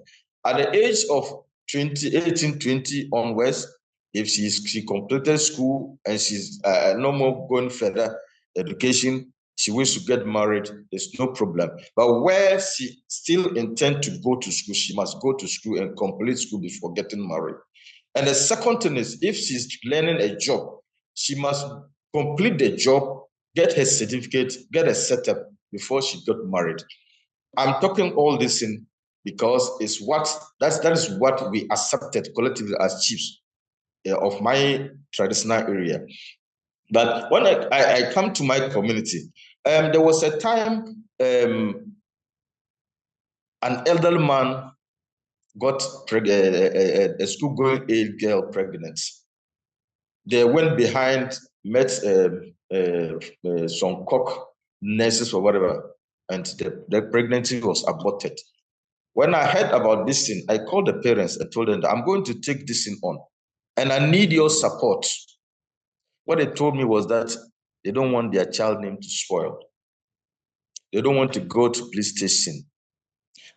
At the age of 18, 20 onwards, if she completed school and she's no more going further education, she wishes to get married, there's no problem. But where she still intends to go to school, she must go to school and complete school before getting married. And the second thing is, if she's learning a job, she must complete the job, get her certificate, get a setup before she got married. I'm talking all this in because that is what we accepted collectively as chiefs of my traditional area. But when I come to my community, there was a time an elderly man got a school-going age girl pregnant. They went behind, met some cock nurses or whatever, and the pregnancy was aborted. When I heard about this thing, I called the parents and told them that I'm going to take this thing on, and I need your support. What they told me was that they don't want their child name to spoil. They don't want to go to police station.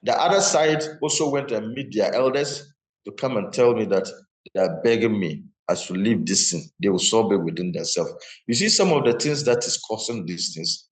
The other side also went and meet their elders to come and tell me that they are begging me I should leave this thing. They will solve it within themselves. You see some of the things that is causing these things.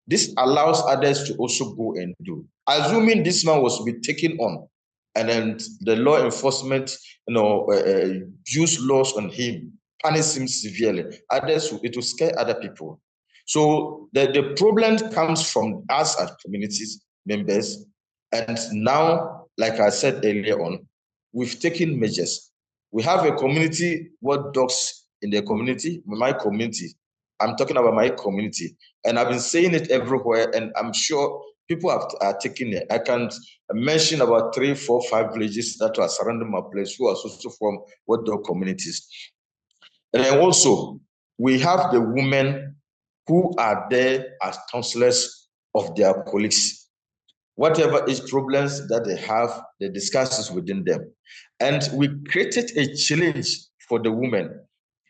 This allows others to also go and do. Assuming this man was to be taken on, and then the law enforcement, use laws on him, punish him severely, it will scare other people. So the problem comes from us as communities members. And now, like I said earlier on, we've taken measures. We have a community watchdogs in the community, my community. I'm talking about my community. And I've been saying it everywhere, and I'm sure people are taking it. I can mention about 3, 4, 5 villages that are surrounding my place who are also from watchdog communities. And then also, we have the women who are there as counselors of their colleagues. Whatever is problems that they have, they discuss this within them. And we created a challenge for the women.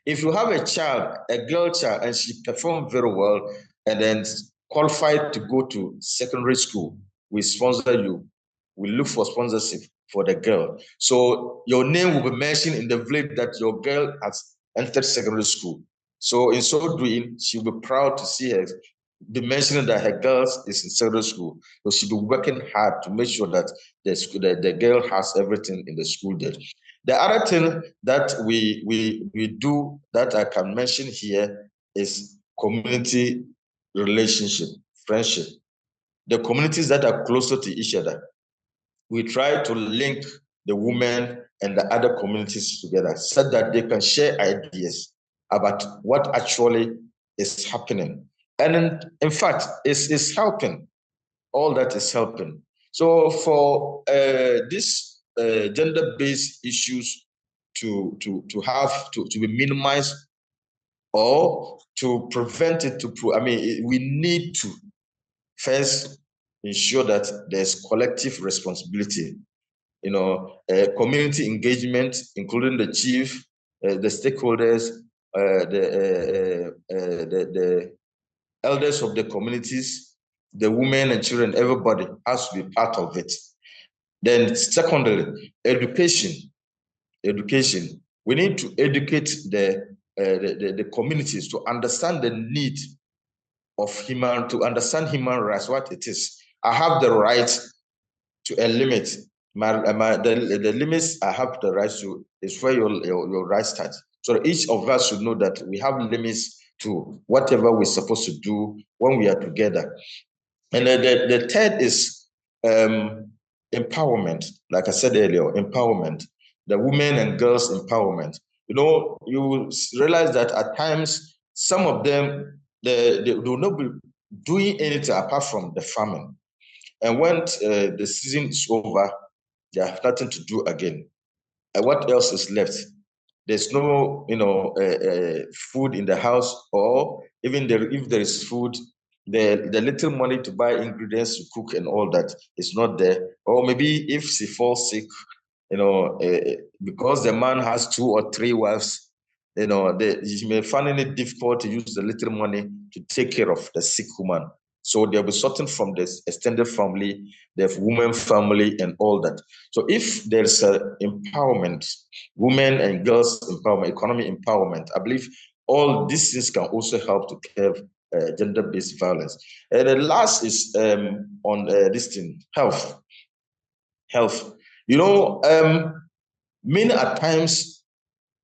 If you have a child, a girl child, and she performed very well and then qualified to go to secondary school, we sponsor you. We look for sponsorship for the girl. So your name will be mentioned in the village that your girl has entered secondary school. So in so doing, she'll be proud to see her be mentioning that her girl is in secondary school. So she'll be working hard to make sure that the girl has everything in the school there. The other thing that we do that I can mention here is community relationship, friendship. The communities that are closer to each other, we try to link the women and the other communities together so that they can share ideas about what actually is happening. And in fact, it's helping. All that is helping. So for these gender-based issues to be minimized or to prevent it, we need to first ensure that there's collective responsibility. Community engagement, including the chief, the stakeholders, the elders of the communities, the women and children, everybody has to be part of it. Then secondly, education. We need to educate the communities to understand the need of to understand human rights, what it is. I have the right to eliminate the limits I have the right to is where your right starts. So each of us should know that we have limits to whatever we're supposed to do when we are together. And the third is empowerment. Like I said earlier, empowerment, the women and girls empowerment. You know, you realize that at times, some of them, they will not be doing anything apart from the farming. And when the season is over, they have nothing to do again. And what else is left? There's no, food in the house, or even if there is food, the little money to buy ingredients to cook and all that is not there. Or maybe if she falls sick, because the man has 2 or 3 wives, he may find it difficult to use the little money to take care of the sick woman. So they'll be sorting from this extended family, the woman family, and all that. So if there's empowerment, women and girls empowerment, economic empowerment, I believe all these things can also help to curb gender-based violence. And the last is on this thing, health. Many at times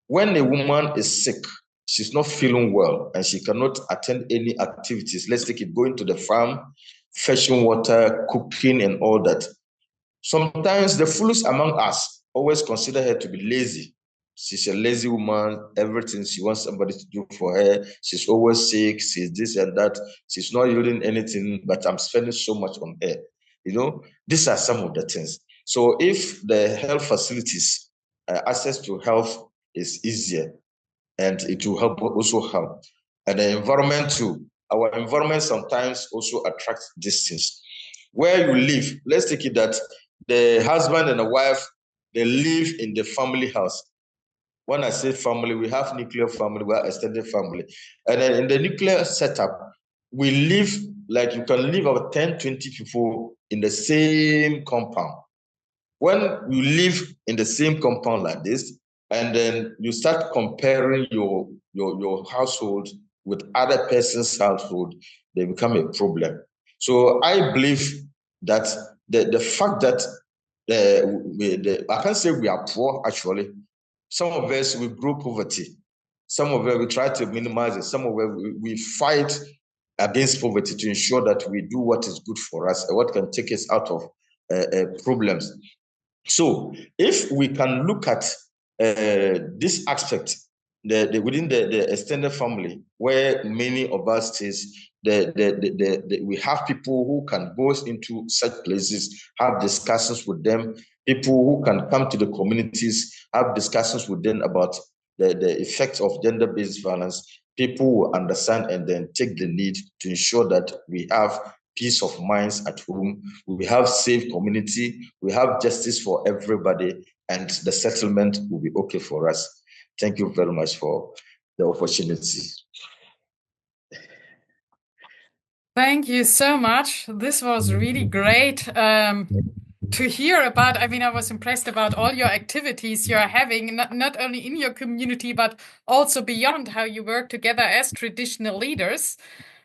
when a woman is sick, she's not feeling well, and she cannot attend any activities. Let's take it, going to the farm, fetching water, cooking, and all that. Sometimes the foolish among us always consider her to be lazy. She's a lazy woman, everything she wants somebody to do for her. She's always sick, she's this and that. She's not doing anything, but I'm spending so much on her. These are some of the things. So if the health facilities, access to health is easier, and it will also help. And the environment too. Our environment sometimes also attracts these things. Where you live, let's take it that the husband and the wife, they live in the family house. When I say family, we have nuclear family, we have extended family. And then in the nuclear setup, we live, like you can live about 10, 20 people in the same compound. When you live in the same compound like this, and then you start comparing your household with other person's household, they become a problem. So I believe that the fact that I can't say we are poor, actually. Some of us, we grow poverty. Some of us, we try to minimize it. Some of us, we fight against poverty to ensure that we do what is good for us and what can take us out of problems. So if we can look at this aspect, within the extended family, where many of us stays, we have people who can go into such places, have discussions with them, people who can come to the communities, have discussions with them about the effects of gender-based violence. People will understand and then take the lead to ensure that we have peace of minds at home, we have safe community, we have justice for everybody, and the settlement will be okay for us. Thank you very much for the opportunity. Thank you so much. This was really great to hear about. I mean, I was impressed about all your activities you're having, not only in your community, but also beyond, how you work together as traditional leaders.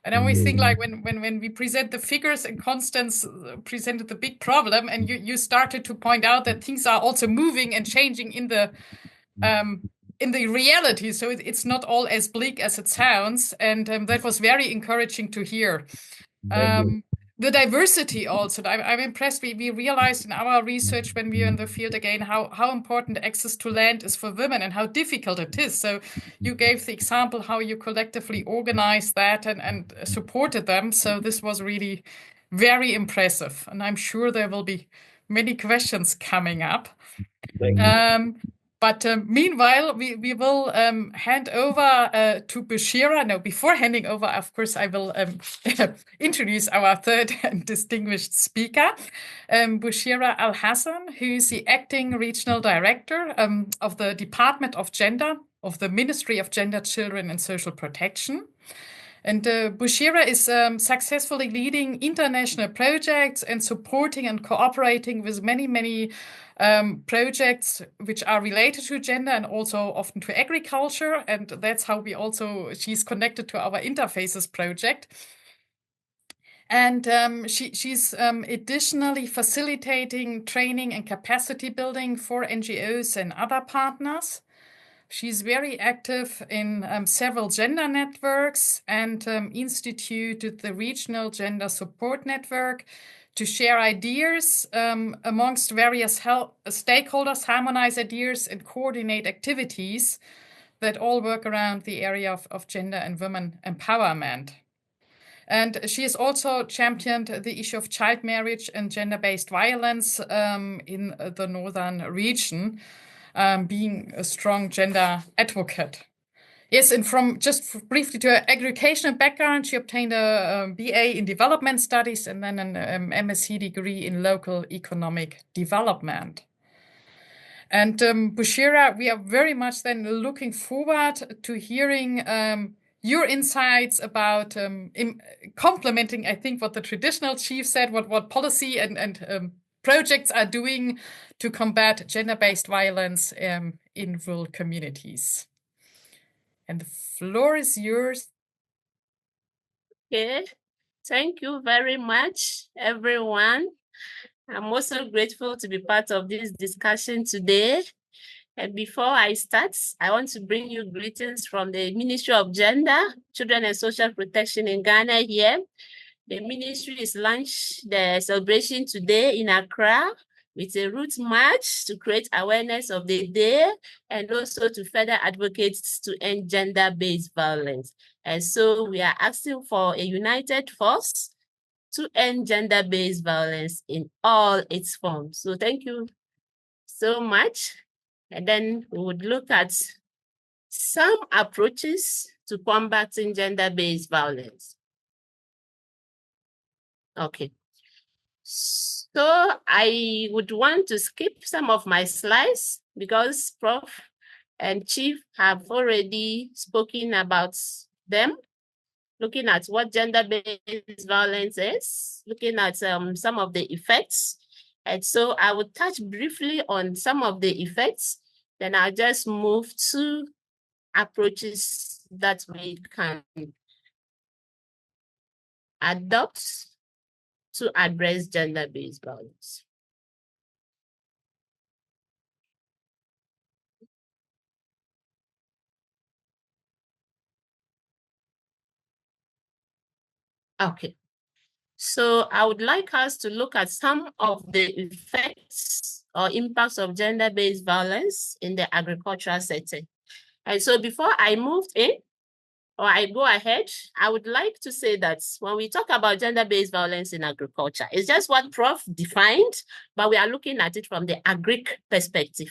And I always think, like, when we present the figures and Constance presented the big problem, and you started to point out that things are also moving and changing in the reality. So it's not all as bleak as it sounds. And that was very encouraging to hear. The diversity also, I'm impressed. We realized in our research when we were in the field again how important access to land is for women and how difficult it is. So you gave the example how you collectively organized that and supported them. So this was really very impressive. And I'm sure there will be many questions coming up. But meanwhile, we will hand over to Beuchelt. No, before handing over, of course, I will introduce our third and distinguished speaker, Beuchelt Al-Hassan, who is the acting regional director of the Department of Gender of the Ministry of Gender, Children and Social Protection. And Beuchelt is successfully leading international projects and supporting and cooperating with many projects which are related to gender and also often to agriculture. And that's how she's connected to our Interfaces project. And she's additionally facilitating training and capacity building for NGOs and other partners. She's very active in several gender networks and instituted the Regional Gender Support Network to share ideas amongst various stakeholders, harmonize ideas, and coordinate activities that all work around the area of gender and women empowerment. And she has also championed the issue of child marriage and gender-based violence in the northern region, being a strong gender advocate. Yes, and from just briefly to her educational background, she obtained a BA in development studies and then an MSc degree in local economic development. And Bushira, we are very much then looking forward to hearing your insights about complementing, I think, what the traditional chief said, what policy and projects are doing to combat gender-based violence in rural communities. And the floor is yours. Okay, thank you very much, everyone. I'm also grateful to be part of this discussion today. And before I start, I want to bring you greetings from the Ministry of Gender, Children and Social Protection in Ghana here. The ministry is launched the celebration today in Accra with a route march to create awareness of the day and also to further advocate to end gender-based violence. And so we are asking for a united force to end gender-based violence in all its forms. So thank you so much. And then we would look at some approaches to combating gender-based violence. Okay. So I would want to skip some of my slides because Prof and Chief have already spoken about them, looking at what gender-based violence is, looking at some of the effects. And so I will touch briefly on some of the effects, then I'll just move to approaches that we can adopt to address gender-based violence. Okay, so I would like us to look at some of the effects or impacts of gender-based violence in the agricultural setting. And so before I move in, or I go ahead, I would like to say that when we talk about gender-based violence in agriculture, it's just what Prof defined, but we are looking at it from the agric perspective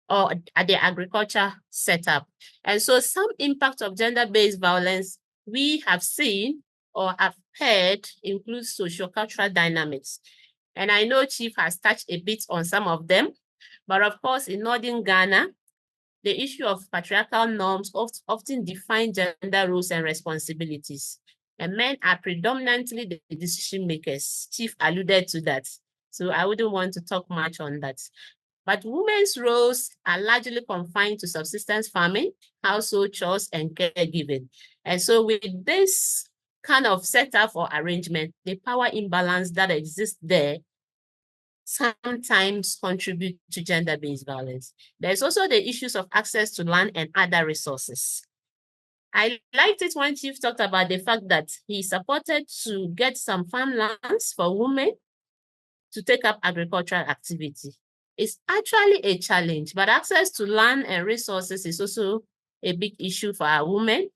or at the agriculture setup. And so some impact of gender-based violence we have seen or have heard includes socio-cultural dynamics. And I know Chief has touched a bit on some of them, but of course in Northern Ghana, the issue of patriarchal norms often define gender roles and responsibilities. And men are predominantly the decision makers. Chief alluded to that. So I wouldn't want to talk much on that. But women's roles are largely confined to subsistence farming, household chores, and caregiving. And so with this kind of setup or arrangement, the power imbalance that exists there sometimes contribute to gender-based violence. There's also the issues of access to land and other resources. I liked it when Chief talked about the fact that he supported to get some farmlands for women to take up agricultural activity. It's actually a challenge, but access to land and resources is also a big issue for our women.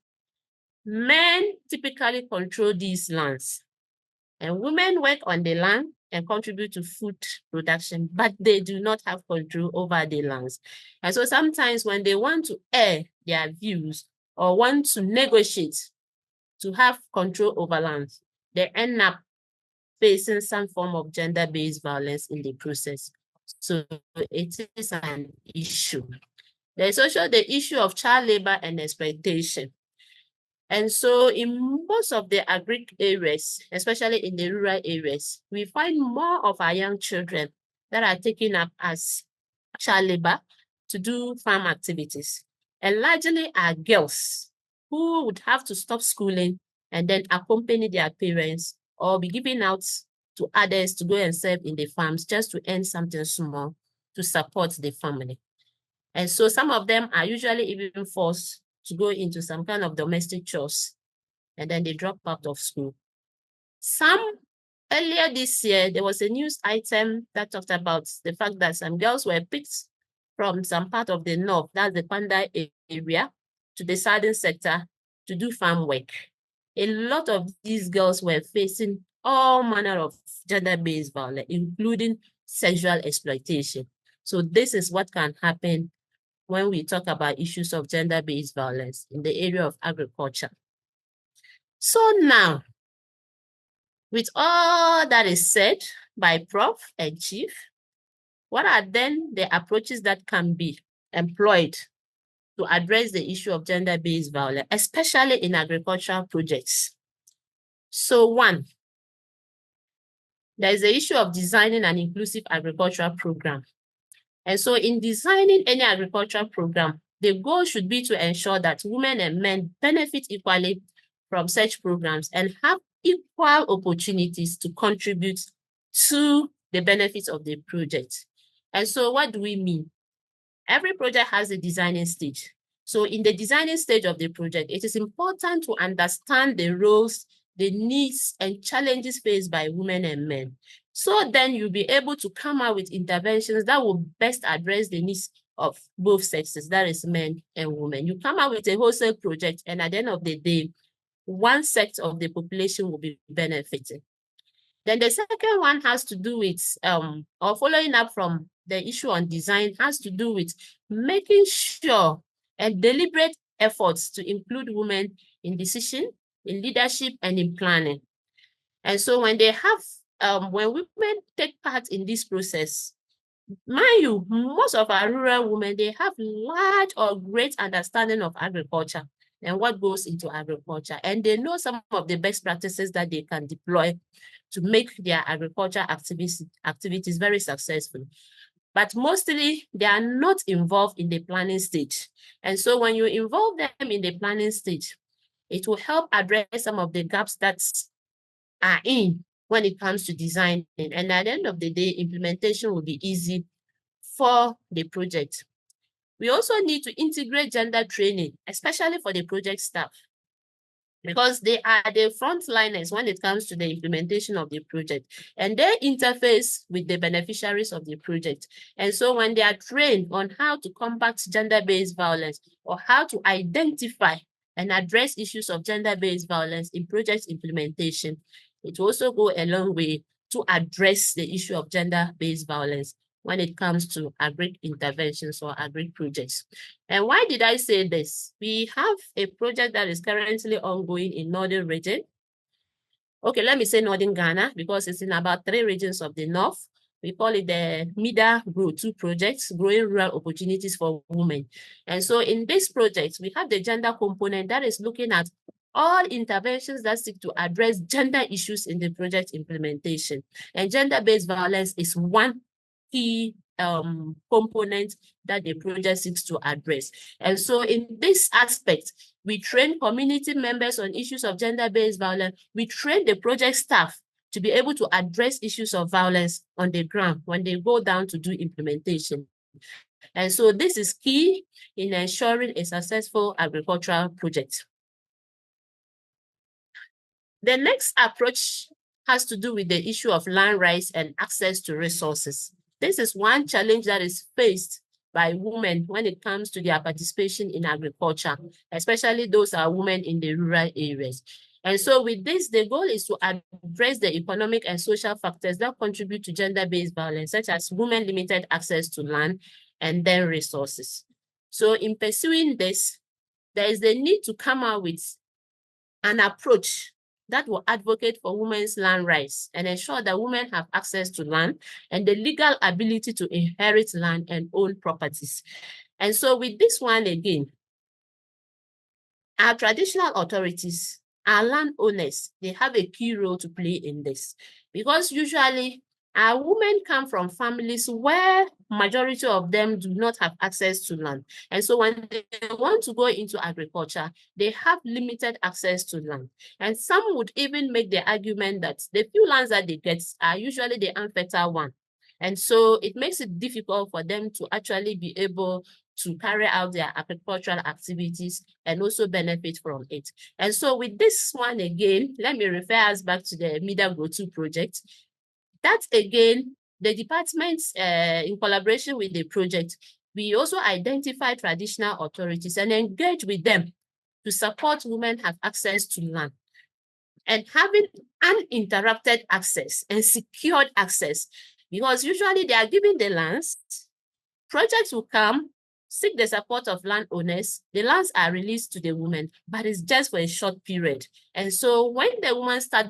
Men typically control these lands, and women work on the land and contribute to food production, but they do not have control over the lands. And so sometimes when they want to air their views or want to negotiate to have control over lands, they end up facing some form of gender-based violence in the process. So it is an issue. There's also the issue of child labor and exploitation. And so in most of the agric areas, especially in the rural areas, we find more of our young children that are taken up as child labor to do farm activities. And largely are girls who would have to stop schooling and then accompany their parents or be given out to others to go and serve in the farms just to earn something small to support the family. And so some of them are usually even forced to go into some kind of domestic chores, and then they drop out of school. Earlier this year, there was a news item that talked about the fact that some girls were picked from some part of the north, that's the Panda area, to the southern sector to do farm work. A lot of these girls were facing all manner of gender-based violence, including sexual exploitation. So this is what can happen when we talk about issues of gender-based violence in the area of agriculture. So now, with all that is said by Prof and Chief, what are then the approaches that can be employed to address the issue of gender-based violence, especially in agricultural projects? So one, there is the issue of designing an inclusive agricultural program. And so in designing any agricultural program, the goal should be to ensure that women and men benefit equally from such programs and have equal opportunities to contribute to the benefits of the project. And so what do we mean? Every project has a designing stage. So in the designing stage of the project, it is important to understand the roles, the needs, and challenges faced by women and men. So then you'll be able to come out with interventions that will best address the needs of both sexes, that is men and women. You come out with a wholesale project, and at the end of the day, one sector of the population will be benefiting. Then the second one has to do with, or following up from the issue on design, has to do with making sure and deliberate efforts to include women in decision, in leadership, and in planning. And so when they have, when women take part in this process, mind you, most of our rural women, they have large or great understanding of agriculture and what goes into agriculture. And they know some of the best practices that they can deploy to make their agriculture activities very successful. But mostly they are not involved in the planning stage. And so when you involve them in the planning stage, it will help address some of the gaps that are in when it comes to designing. And at the end of the day, implementation will be easy for the project. We also need to integrate gender training, especially for the project staff, because they are the frontliners when it comes to the implementation of the project, and they interface with the beneficiaries of the project. And so when they are trained on how to combat gender-based violence or how to identify and address issues of gender-based violence in project implementation, it will also go a long way to address the issue of gender-based violence when it comes to agri interventions or agri projects. And why did I say this? We have a project that is currently ongoing in Northern region. Okay, let me say Northern Ghana, because it's in about 3 regions of the North. We call it the MIDA Grow 2 projects, Growing Rural Opportunities for Women. And so in this project, we have the gender component that is looking at all interventions that seek to address gender issues in the project implementation. And gender-based violence is one key component that the project seeks to address. And so in this aspect, we train community members on issues of gender-based violence. We train the project staff to be able to address issues of violence on the ground when they go down to do implementation. And so this is key in ensuring a successful agricultural project. The next approach has to do with the issue of land rights and access to resources. This is one challenge that is faced by women when it comes to their participation in agriculture, especially those are women in the rural areas. And so with this, the goal is to address the economic and social factors that contribute to gender-based violence, such as women limited access to land and then resources. So in pursuing this, there is the need to come out with an approach that will advocate for women's land rights and ensure that women have access to land and the legal ability to inherit land and own properties. And so with this one again, our traditional authorities, our landowners, they have a key role to play in this, because usually Our women come from families where majority of them do not have access to land. And so when they want to go into agriculture, they have limited access to land. And some would even make the argument that the few lands that they get are usually the unfertile one. And so it makes it difficult for them to actually be able to carry out their agricultural activities and also benefit from it. And so with this one again, let me refer us back to the Middle Growth 2 project. That again, the departments in collaboration with the project, we also identify traditional authorities and engage with them to support women have access to land. And having uninterrupted access and secured access, because usually they are given the lands, projects will come, seek the support of landowners, the lands are released to the women, but it's just for a short period. And so when the women start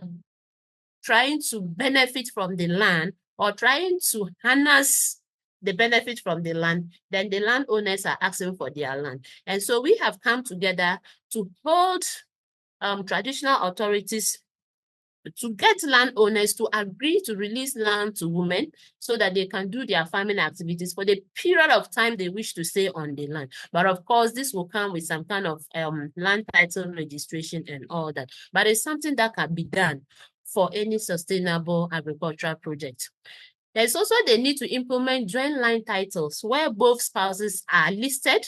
trying to benefit from the land or trying to harness the benefit from the land, then the landowners are asking for their land. And so we have come together to hold traditional authorities to get landowners to agree to release land to women so that they can do their farming activities for the period of time they wish to stay on the land. But of course, this will come with some kind of land title registration and all that. But it's something that can be done for any sustainable agricultural project. There's also the need to implement joint land titles where both spouses are listed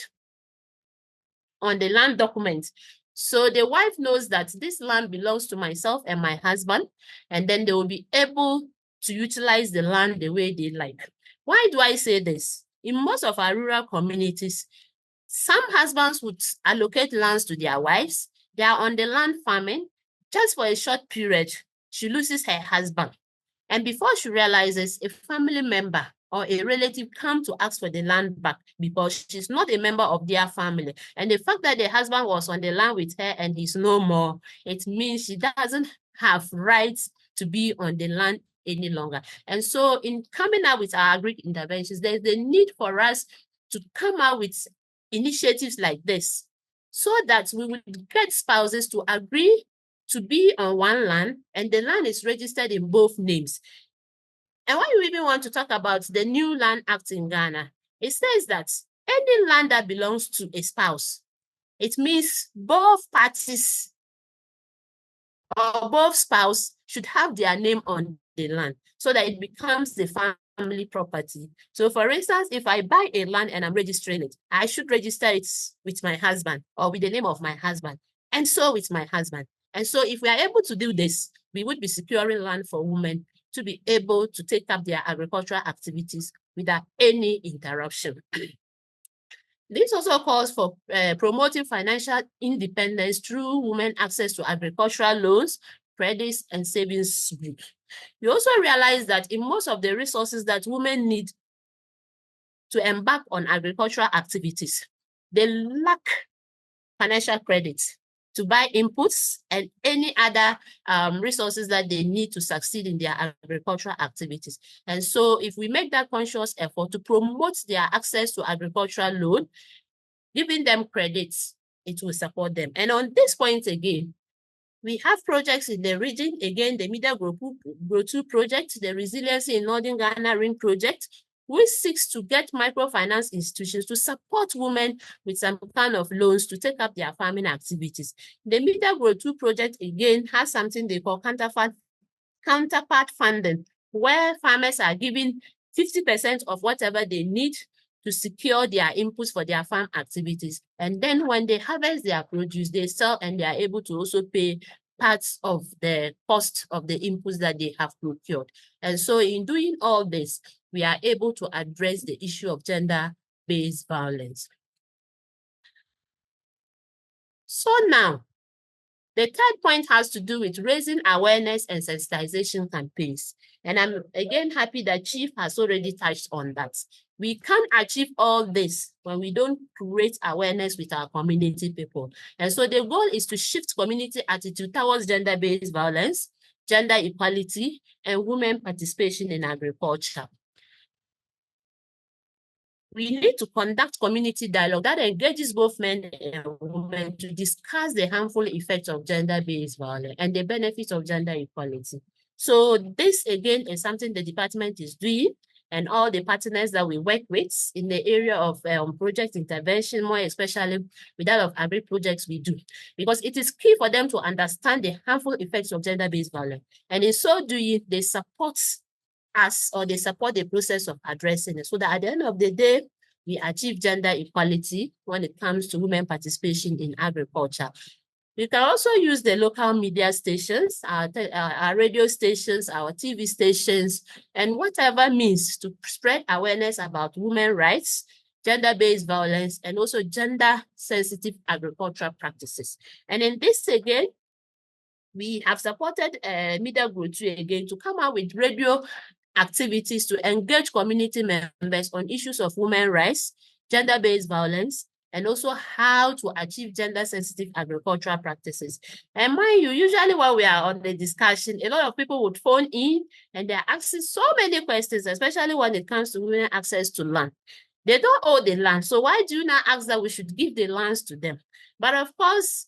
on the land document. So the wife knows that this land belongs to myself and my husband, and then they will be able to utilize the land the way they like. Why do I say this? In most of our rural communities, some husbands would allocate lands to their wives. They are on the land farming. Just for a short period, she loses her husband. And before she realizes, a family member or a relative come to ask for the land back because she's not a member of their family. And the fact that the husband was on the land with her and he's no more, it means she doesn't have rights to be on the land any longer. And so in coming up with our agri interventions, there's the need for us to come out with initiatives like this so that we will get spouses to agree to be on one land and the land is registered in both names. And when you even want to talk about the new Land Act in Ghana, it says that any land that belongs to a spouse, it means both parties or both spouse should have their name on the land so that it becomes the family property. So for instance, if I buy a land and I'm registering it, I should register it with my husband or with the name of my husband, and so with my husband. And so if we are able to do this, we would be securing land for women to be able to take up their agricultural activities without any interruption. This also calls for promoting financial independence through women access to agricultural loans, credits, and savings groups. We also realize that in most of the resources that women need to embark on agricultural activities, they lack financial credits to buy inputs and any other resources that they need to succeed in their agricultural activities. And so if we make that conscious effort to promote their access to agricultural loan, giving them credits, it will support them. And on this point again, we have projects in the region, again, the Middle Growth 2 project, the Resiliency in Northern Ghana Ring project, which seeks to get microfinance institutions to support women with some kind of loans to take up their farming activities. The Middle Growth 2 project, again, has something they call counterpart funding, where farmers are given 50% of whatever they need to secure their inputs for their farm activities. And then when they harvest their produce, they sell and they are able to also pay parts of the cost of the inputs that they have procured. And so in doing all this, we are able to address the issue of gender-based violence. So now, the third point has to do with raising awareness and sensitization campaigns. And I'm again happy that Chief has already touched on that. We can't achieve all this when we don't create awareness with our community people. And so the goal is to shift community attitude towards gender-based violence, gender equality, and women participation in agriculture. We need to conduct community dialogue that engages both men and women to discuss the harmful effects of gender-based violence and the benefits of gender equality. So this again is something the department is doing, and all the partners that we work with in the area of project intervention, more especially with that of agri projects we do, because it is key for them to understand the harmful effects of gender-based violence. And in so doing, they support us, or they support the process of addressing it, so that at the end of the day, we achieve gender equality when it comes to women participation in agriculture. We can also use the local media stations, our radio stations, our TV stations, and whatever means to spread awareness about women's rights, gender-based violence, and also gender-sensitive agricultural practices. And in this again, we have supported Media Group 2 again to come out with radio activities to engage community members on issues of women's rights, gender-based violence, and also how to achieve gender-sensitive agricultural practices. And mind you, usually when we are on the discussion, a lot of people would phone in and they're asking so many questions, especially when it comes to women access to land. They don't own the land, so why do you not ask that we should give the lands to them? But of course,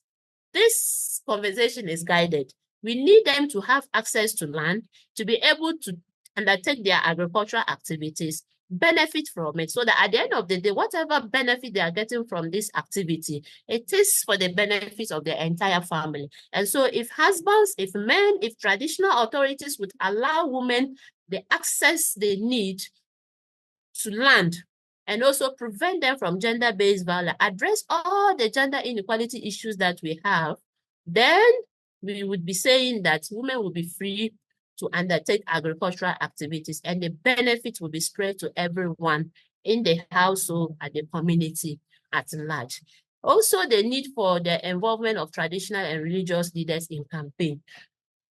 this conversation is guided. We need them to have access to land, to be able to undertake their agricultural activities, benefit from it, so that at the end of the day, whatever benefit they are getting from this activity, it is for the benefit of the entire family. And so if husbands, if men, if traditional authorities would allow women the access they need to land, and also prevent them from gender-based violence, address all the gender inequality issues that we have, then we would be saying that women will be free to undertake agricultural activities, and the benefit will be spread to everyone in the household and the community at large. Also, the need for the involvement of traditional and religious leaders in campaign.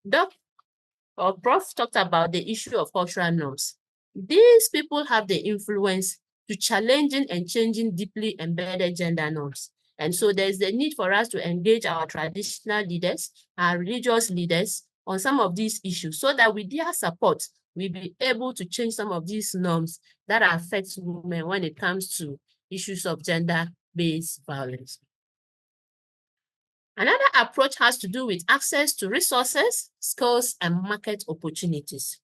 Prof talked about the issue of cultural norms. These people have the influence to challenging and changing deeply embedded gender norms. And so there's the need for us to engage our traditional leaders, our religious leaders on some of these issues, so that with their support, we'll be able to change some of these norms that affect women when it comes to issues of gender-based violence. Another approach has to do with access to resources, skills, and market opportunities.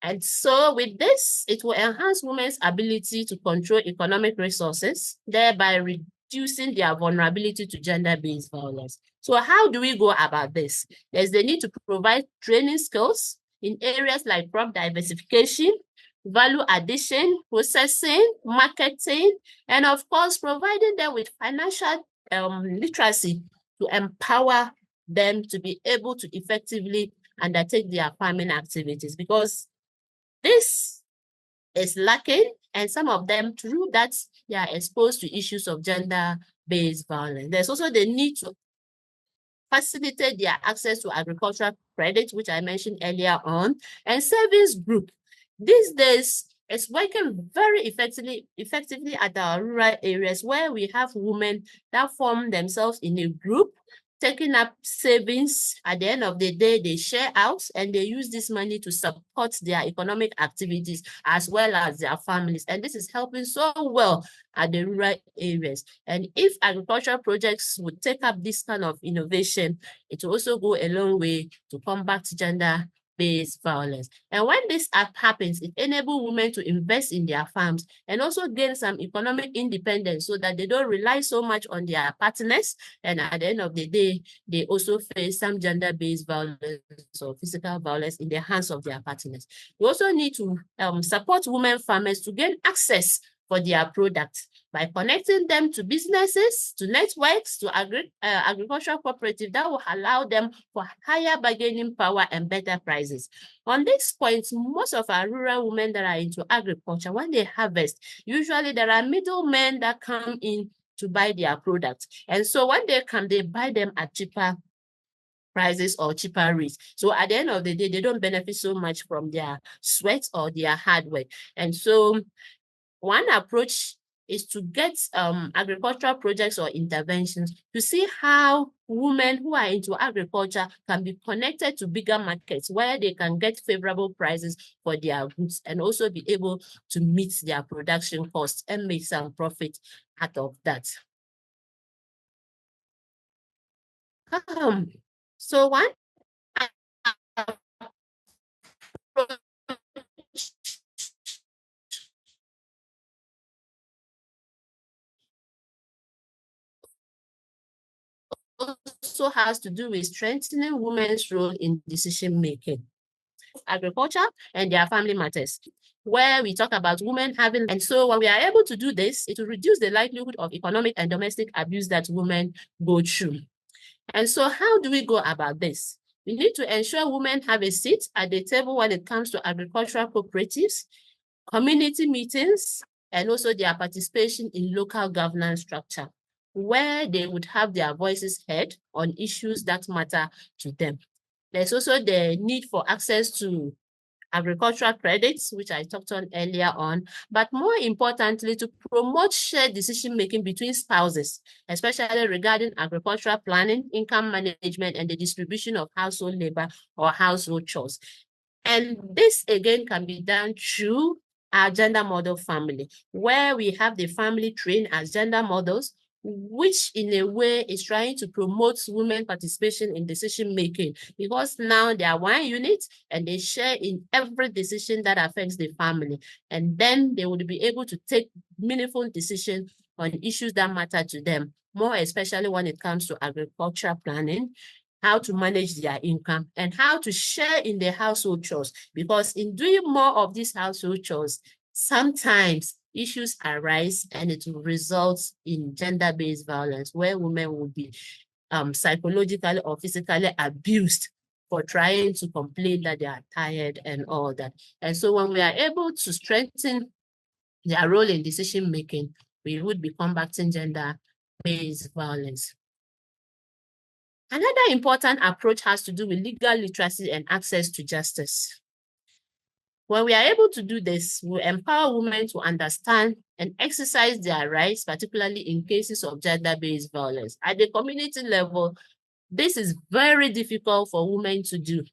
And so with this, it will enhance women's ability to control economic resources, thereby reducing their vulnerability to gender-based violence. So how do we go about this? There's the need to provide training skills in areas like crop diversification, value addition, processing, marketing, and of course, providing them with financial literacy to empower them to be able to effectively undertake their farming activities, because this is lacking, and some of them, through that, they are exposed to issues of gender-based violence. There's also the need to facilitate their access to agricultural credit, which I mentioned earlier on, and savings group. These days, it's working very effectively at our rural areas, where we have women that form themselves in a group, taking up savings. At the end of the day, they share out and they use this money to support their economic activities as well as their families. And this is helping so well at the rural areas. And if agricultural projects would take up this kind of innovation, it will also go a long way to combat gender-based violence. And when this happens, it enables women to invest in their farms and also gain some economic independence, so that they don't rely so much on their partners. And at the end of the day, they also face some gender-based violence or physical violence in the hands of their partners. We also need to support women farmers to gain access for their products by connecting them to businesses, to networks, to agricultural cooperatives that will allow them for higher bargaining power and better prices. On this point, most of our rural women that are into agriculture, when they harvest, usually there are middlemen that come in to buy their products. And so when they come, they buy them at cheaper prices or cheaper rates. So at the end of the day, they don't benefit so much from their sweat or their hard work. And so one approach is to get agricultural projects or interventions to see how women who are into agriculture can be connected to bigger markets where they can get favorable prices for their goods and also be able to meet their production costs and make some profit out of that. So one also has to do with strengthening women's role in decision-making, agriculture, and their family matters, where we talk about women having, and so when we are able to do this, it will reduce the likelihood of economic and domestic abuse that women go through. And so how do we go about this? We need to ensure women have a seat at the table when it comes to agricultural cooperatives, community meetings, and also their participation in local governance structure, where they would have their voices heard on issues that matter to them. There's also the need for access to agricultural credits, which I talked on earlier on, but more importantly, to promote shared decision-making between spouses, especially regarding agricultural planning, income management, and the distribution of household labor or household chores. And this, again, can be done through our gender model family, where we have the family trained as gender models, which in a way is trying to promote women participation in decision-making, because now they are one unit and they share in every decision that affects the family. And then they would be able to take meaningful decisions on issues that matter to them, more especially when it comes to agricultural planning, how to manage their income, and how to share in the household chores. Because in doing more of these household chores, sometimes issues arise and it will result in gender-based violence, where women will be psychologically or physically abused for trying to complain that they are tired and all that. And so when we are able to strengthen their role in decision-making, we would be combating gender-based violence. Another important approach has to do with legal literacy and access to justice. When we are able to do this, we empower women to understand and exercise their rights, particularly in cases of gender-based violence. At the community level, this is very difficult for women to do.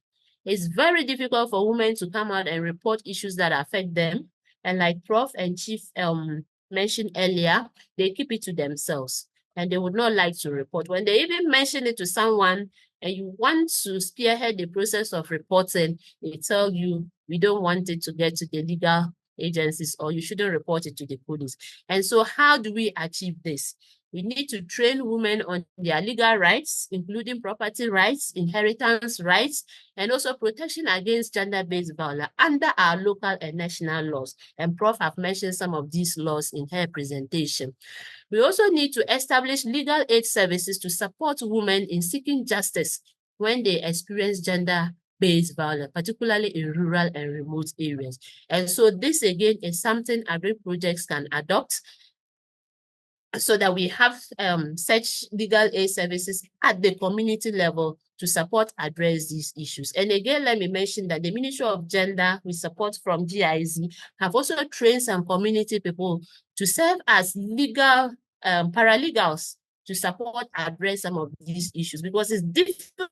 It's very difficult for women to come out and report issues that affect them. And like Prof and Chief mentioned earlier, they keep it to themselves and they would not like to report. When they even mention it to someone and you want to spearhead the process of reporting, they tell you, we don't want it to get to the legal agencies, or you shouldn't report it to the police. And so how do we achieve this? We need to train women on their legal rights, including property rights, inheritance rights, and also protection against gender-based violence under our local and national laws. And Prof have mentioned some of these laws in her presentation. We also need to establish legal aid services to support women in seeking justice when they experience gender-based violence, particularly in rural and remote areas. And so this again is something agri-projects can adopt, so that we have such legal aid services at the community level to support address these issues. And again, let me mention that the Ministry of Gender, with support from GIZ, have also trained some community people to serve as legal paralegals to support address some of these issues, because it's difficult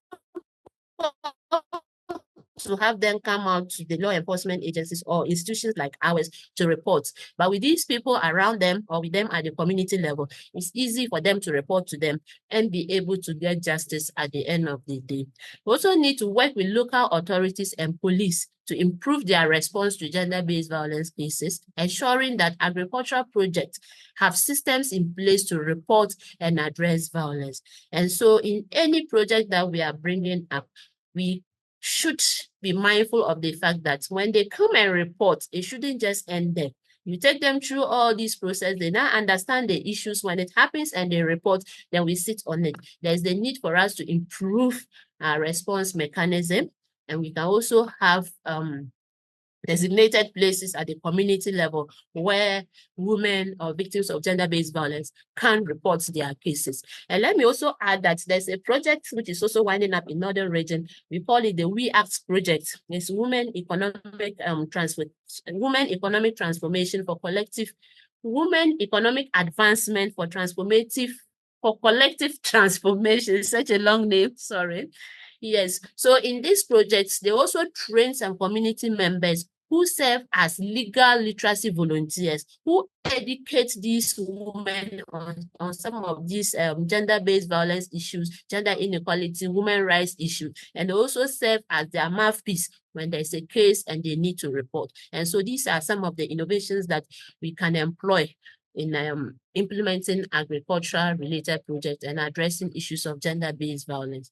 to have them come out to the law enforcement agencies or institutions like ours to report. But with these people around them or with them at the community level, it's easy for them to report to them and be able to get justice at the end of the day. We also need to work with local authorities and police to improve their response to gender-based violence cases, ensuring that agricultural projects have systems in place to report and address violence. And so in any project that we are bringing up, we should be mindful of the fact that when they come and report, it shouldn't just end there. You take them through all these processes, they now understand the issues. When it happens and they report, then we sit on it. There's the need for us to improve our response mechanism, and we can also have designated places at the community level where women or victims of gender-based violence can report their cases. And let me also add that there's a project which is also winding up in Northern Region. We call it the We Act project. It's Women Economic Transformation for Collective Women Economic Advancement for Collective Transformation. It's such a long name, sorry. Yes, so in these projects, they also train some community members who serve as legal literacy volunteers, who educate these women on some of these gender-based violence issues, gender inequality, women rights issues, and they also serve as their mouthpiece when there's a case and they need to report. And so these are some of the innovations that we can employ in implementing agricultural-related projects and addressing issues of gender-based violence.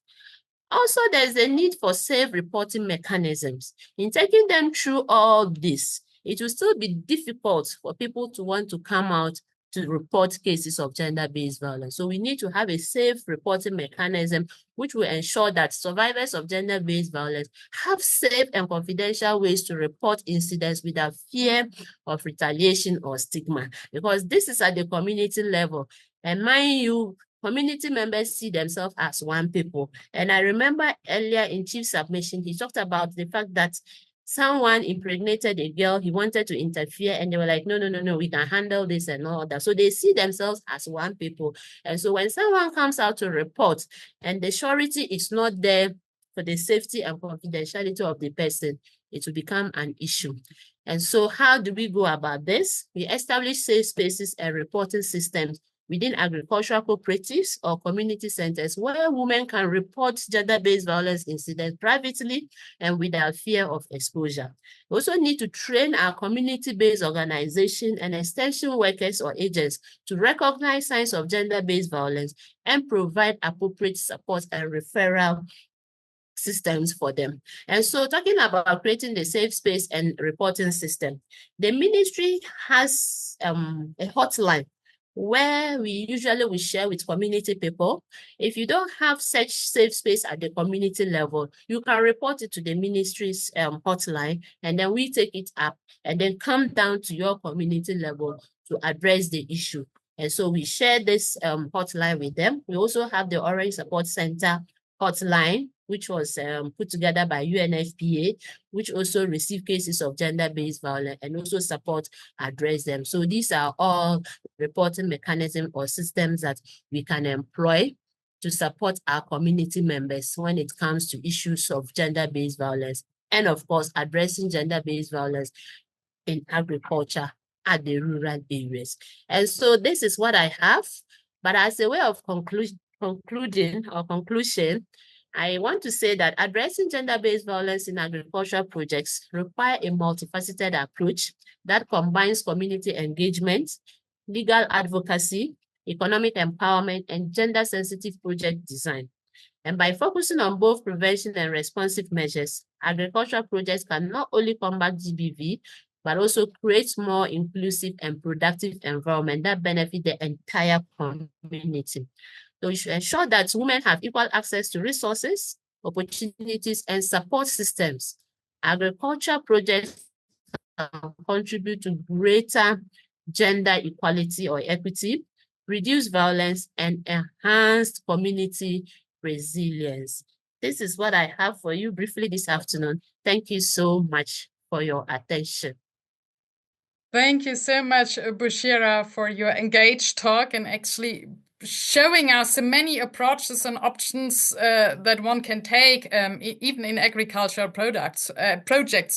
Also, there's a need for safe reporting mechanisms. In taking them through all this, it will still be difficult for people to want to come out to report cases of gender-based violence. So we need to have a safe reporting mechanism which will ensure that survivors of gender-based violence have safe and confidential ways to report incidents without fear of retaliation or stigma, because this is at the community level. And mind you, community members see themselves as one people. And I remember earlier in Chief's submission, he talked about the fact that someone impregnated a girl, he wanted to interfere, and they were like, no, we can handle this and all that. So they see themselves as one people. And so when someone comes out to report and the surety is not there for the safety and confidentiality of the person, it will become an issue. And so how do we go about this? We establish safe spaces and reporting systems within agricultural cooperatives or community centers where women can report gender-based violence incidents privately and without fear of exposure. We also need to train our community-based organization and extension workers or agents to recognize signs of gender-based violence and provide appropriate support and referral systems for them. And so talking about creating the safe space and reporting system, the ministry has a hotline where we usually share with community people. If you don't have such safe space at the community level, you can report it to the ministry's hotline, and then we take it up and then come down to your community level to address the issue. And so we share this hotline with them. We also have the Orange Support Center hotline, which was put together by UNFPA, which also receive cases of gender-based violence and also support address them. So these are all reporting mechanisms or systems that we can employ to support our community members when it comes to issues of gender-based violence, and of course, addressing gender-based violence in agriculture at the rural areas. And so this is what I have, but as a way of conclusion, I want to say that addressing gender-based violence in agricultural projects require a multifaceted approach that combines community engagement, legal advocacy, economic empowerment, and gender-sensitive project design. And by focusing on both prevention and responsive measures, agricultural projects can not only combat GBV, but also create more inclusive and productive environment that benefit the entire community. So we should ensure that women have equal access to resources, opportunities, and support systems. Agriculture projects contribute to greater gender equality or equity, reduce violence, and enhanced community resilience. This is what I have for you briefly this afternoon. Thank you so much for your attention. Thank you so much, Bushira, for your engaged talk and actually showing us the many approaches and options that one can take, even in agricultural projects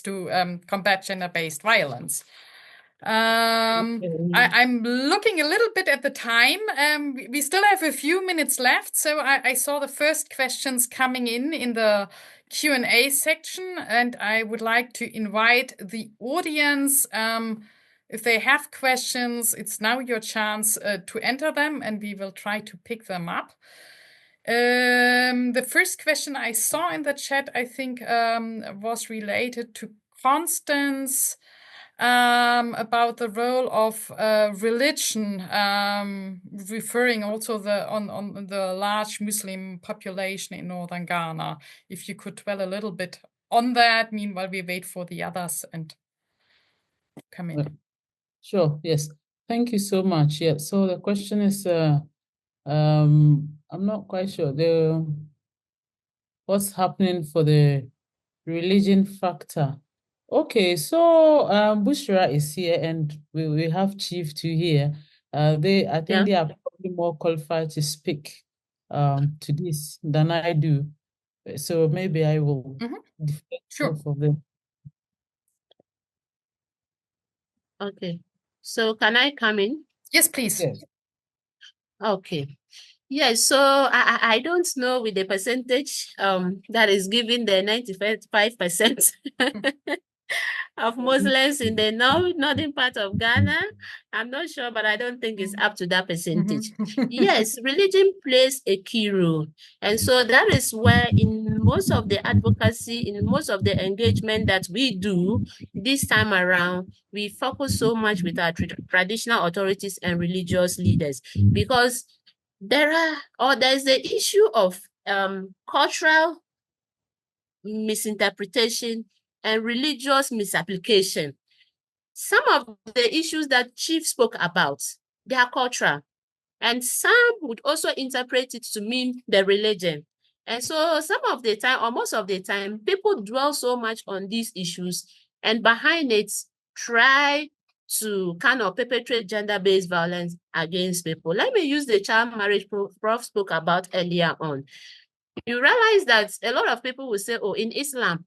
to combat gender-based violence. I'm looking a little bit at the time. We still have a few minutes left, so I saw the first questions coming in the Q&A section, and I would like to invite the audience. If they have questions, it's now your chance to enter them, and we will try to pick them up. The first question I saw in the chat, I think, was related to Constance about the role of religion, referring also on the large Muslim population in northern Ghana. If you could dwell a little bit on that, meanwhile we wait for the others and come in. Sure, yes. Thank you so much. Yeah, so the question is, I'm not quite sure what's happening for the religion factor. Okay, so Bushra is here and we have Chief too here. I think they are probably more qualified to speak to this than I do. So maybe I will defer for them. Okay, so can I come in? Yes, please. Yes. Okay. Yes, so I don't know with the percentage that is given the 95%. of Muslims in the northern part of Ghana. I'm not sure, but I don't think it's up to that percentage. Yes, religion plays a key role. And so that is where in most of the advocacy, in most of the engagement that we do this time around, we focus so much with our traditional authorities and religious leaders, because there's the issue of cultural misinterpretation and religious misapplication. Some of the issues that Chief spoke about, they are cultural, and some would also interpret it to mean the religion. And so some of the time, or most of the time, people dwell so much on these issues, and behind it, try to kind of perpetrate gender-based violence against people. Let me use the child marriage Prof spoke about earlier on. You realize that a lot of people will say, oh, in Islam,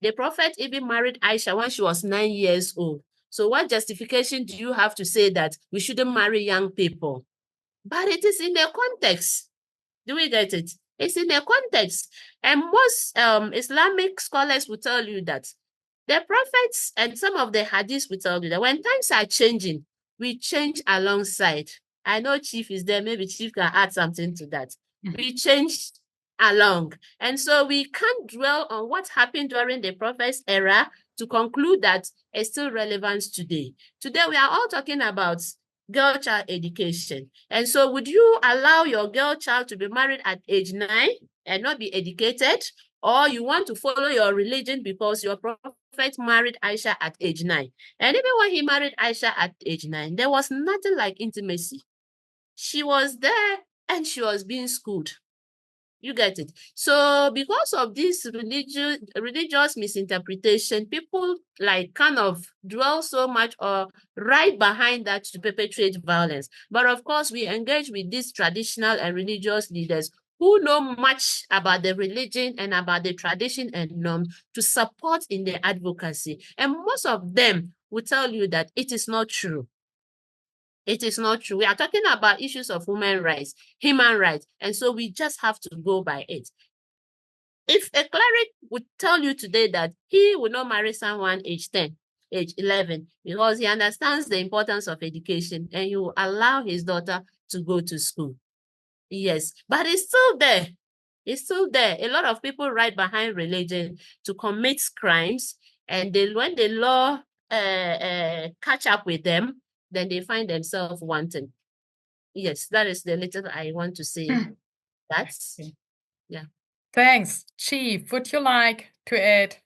the Prophet even married Aisha when she was 9 years old. So what justification do you have to say that we shouldn't marry young people? But it is in the context. Do we get it? It's in the context. And most Islamic scholars will tell you that the prophets and some of the hadiths will tell you that when times are changing, we change alongside. I know Chief is there. Maybe Chief can add something to that. We change along. And so we can't dwell on what happened during the prophet's era to conclude that it's still relevant today. Today, we are all talking about girl child education. And so would you allow your girl child to be married at age 9 and not be educated? Or you want to follow your religion because your prophet married Aisha at age 9? And even when he married Aisha at age 9, there was nothing like intimacy. She was there and she was being schooled. You get it? So because of this religious misinterpretation, people like kind of dwell so much or right behind that to perpetrate violence. But of course, we engage with these traditional and religious leaders who know much about the religion and about the tradition and norms to support in their advocacy. And most of them will tell you that it is not true. It is not true. We are talking about issues of human rights, and so we just have to go by it. If a cleric would tell you today that he will not marry someone age 10, age 11, because he understands the importance of education and he will allow his daughter to go to school. Yes, but it's still there. It's still there. A lot of people right behind religion to commit crimes, and when the law catch up with them, then they find themselves wanting. Yes, that is the little I want to say. That's, yeah. Thanks. Chief, would you like to add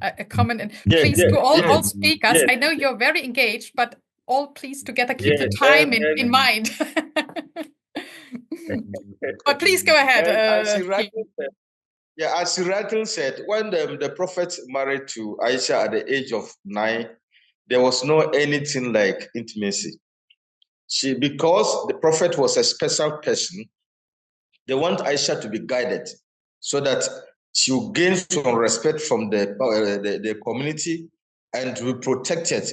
a comment? And please, to all speakers, I know you're very engaged, but all please together keep the time in mind. But please go ahead. As Siratul said, when the prophet married to Aisha at the age of 9, there was no anything like intimacy. Because the prophet was a special person, they want Aisha to be guided so that she will gain some respect from the community and to be protected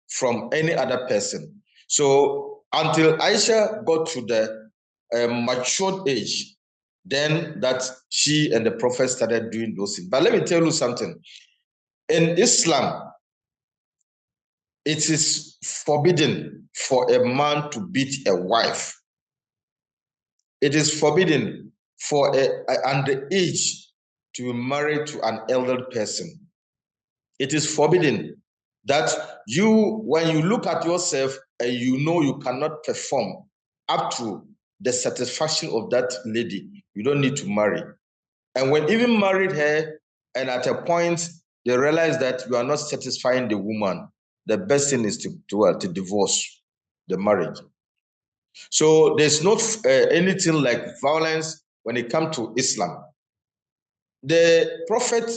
from any other person. So until Aisha got to the matured age, then that she and the prophet started doing those things. But let me tell you something. In Islam, it is forbidden for a man to beat a wife. It is forbidden for an underage to be married to an elder person. It is forbidden that when you look at yourself and you know you cannot perform up to the satisfaction of that lady, you don't need to marry. And when even married her, and at a point they realize that you are not satisfying the woman, the best thing is to divorce the marriage. So there's not anything like violence when it comes to Islam. The Prophet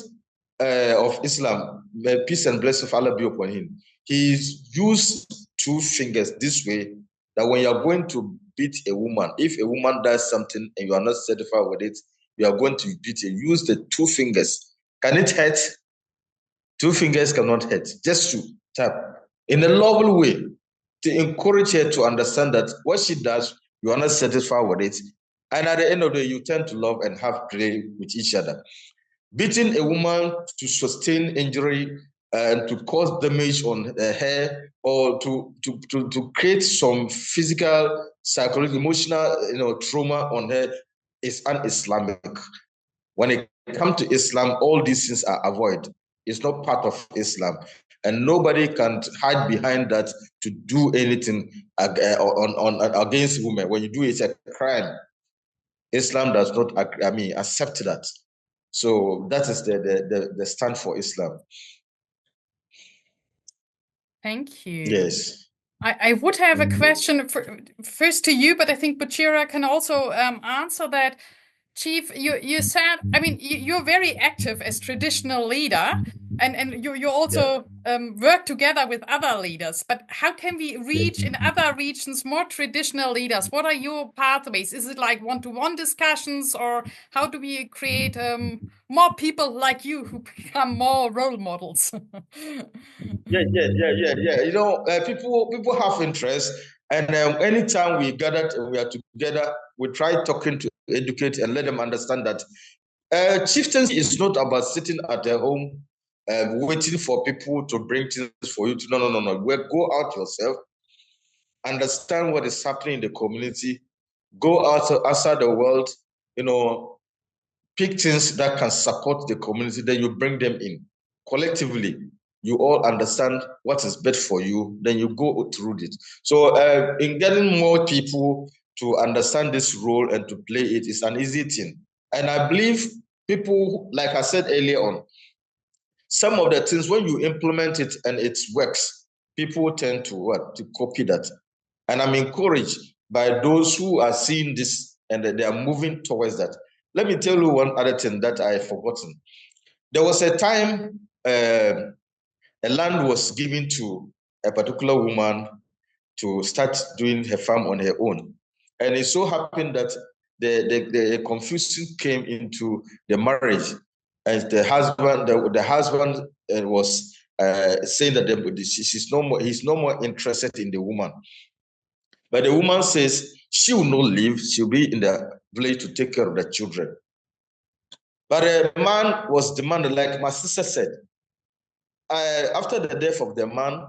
of Islam, may peace and blessing of Allah be upon him, he used 2 fingers this way, that when you are going to beat a woman, if a woman does something and you are not satisfied with it, you are going to beat her. Use the 2 fingers. Can it hurt? 2 fingers cannot hurt. Just to tap in a lovely way to encourage her to understand that what she does, you are not satisfied with it. And at the end of the day, you tend to love and have play with each other. Beating a woman to sustain injury and to cause damage on her, or to create some physical, psychological, emotional, trauma on her is un-Islamic. When it comes to Islam, all these things are avoided. It's not part of Islam. And nobody can hide behind that to do anything against women. When you do it, it's a crime. Islam does not, accept that. So that is the stand for Islam. Thank you. Yes. I would have a question first to you, but I think Bachira can also answer that. Chief, you said, I mean, you're very active as traditional leader, and you also work together with other leaders. But how can we reach in other regions more traditional leaders? What are your pathways? Is it like one-to-one discussions, or how do we create more people like you who become more role models? Yeah. People have interest, and anytime we gather, we are together, we try talking to educate and let them understand that chieftaincy is not about sitting at their home waiting for people to bring things for you to. No. Go out yourself, understand what is happening in the community, go outside the world, pick things that can support the community, then you bring them in. Collectively, you all understand what is best for you, then you go through it. So in getting more people to understand this role and to play it is an easy thing. And I believe people, like I said earlier on, some of the things, when you implement it and it works, people tend to copy that. And I'm encouraged by those who are seeing this and they are moving towards that. Let me tell you one other thing that I have forgotten. There was a time a land was given to a particular woman to start doing her farm on her own. And it so happened that the confusion came into the marriage, as the husband was saying that he's no more interested in the woman. But the woman says she will not leave, she'll be in the village to take care of the children. But the man was demanding, like my sister said, after the death of the man,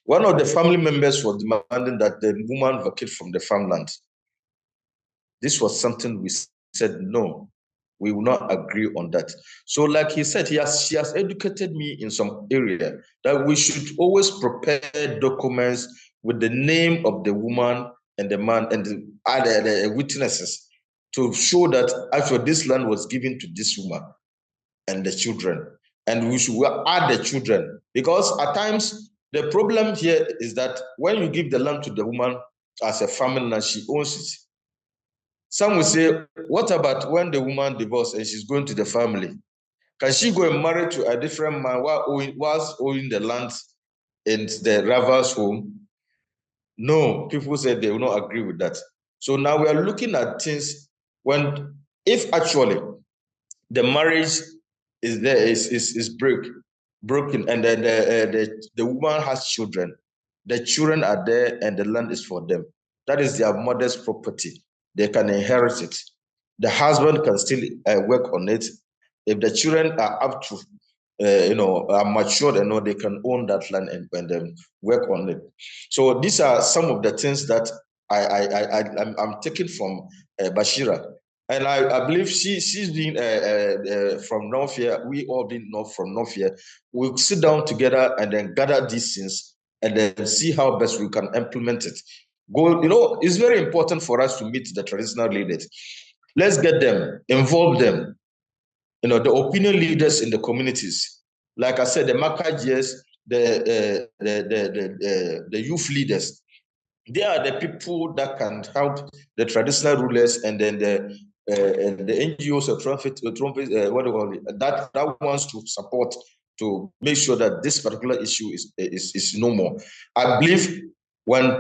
one of the family members was demanding that the woman vacate from the farmland. This was something we said, no, we will not agree on that. So like he said, she has educated me in some area that we should always prepare documents with the name of the woman and the man and the witnesses to show that actually this land was given to this woman and the children. And we should add the children, because at times the problem here is that when you give the land to the woman as a family land, she owns it. Some will say, what about when the woman divorces and she's going to the family? Can she go and marry to a different man whilst owning the land in the rival's home? No, people said they will not agree with that. So now we are looking at things if actually the marriage is there, is broken, and then the woman has children, the children are there and the land is for them. That is their mother's property. They can inherit it. The husband can still work on it. If the children are up to, are matured and they can own that land and work on it. So these are some of the things that I'm taking from Bachira. And I believe she's been from North here. We all been from North here. We'll sit down together and then gather these things and then see how best we can implement it. It's very important for us to meet the traditional leaders. Let's get them, involve them. The opinion leaders in the communities. Like I said, the Makajiers, the youth leaders. They are the people that can help the traditional rulers and then the NGOs or that wants to support to make sure that this particular issue is no more. I believe when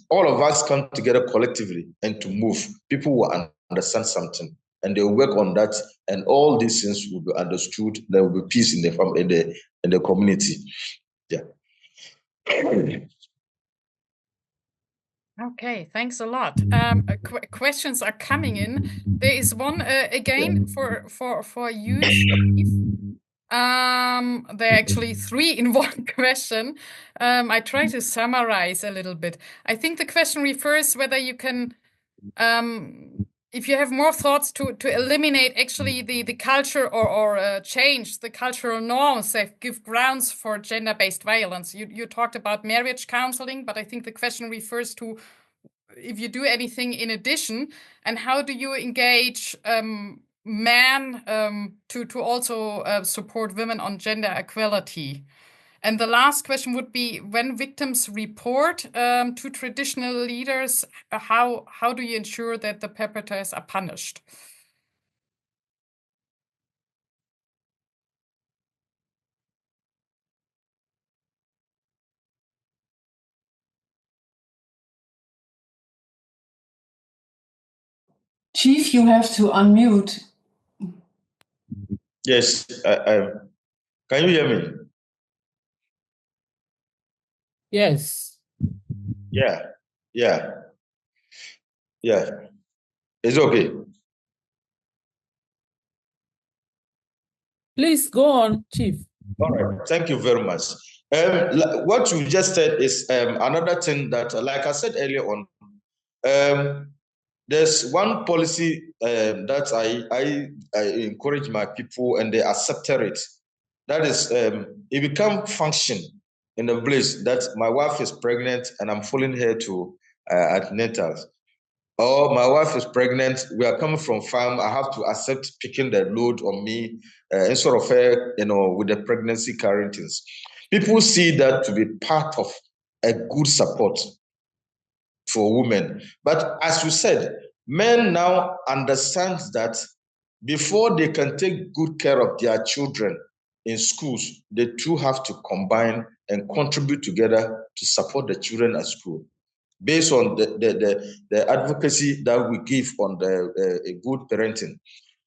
all of us come together collectively and to move, people will understand something and they will work on that, and all these things will be understood. There will be peace in the community. Yeah. Okay, thanks a lot. Questions are coming in. There is one again for you, Steve. There are actually three in one question. I try to summarize a little bit. I think the question refers whether you can, if you have more thoughts to eliminate actually the culture or change the cultural norms that give grounds for gender-based violence. You talked about marriage counseling, but I think the question refers to if you do anything in addition, and how do you engage men to also support women on gender equality? And the last question would be, when victims report to traditional leaders, how do you ensure that the perpetrators are punished? Chief, you have to unmute. Yes, can you hear me? Yes. Yeah. It's okay. Please go on, Chief. All right. Thank you very much. What you just said is another thing that, like I said earlier on, there's one policy that I encourage my people and they accepted it. That is, it become function in the place that my wife is pregnant and I'm following her to antenatal. Or my wife is pregnant, we are coming from farm, I have to accept picking the load on me instead of her, with the pregnancy carrying things. People see that to be part of a good support for women. But as you said, men now understand that before they can take good care of their children in schools, they too have to combine and contribute together to support the children at school, based on the advocacy that we give on the good parenting.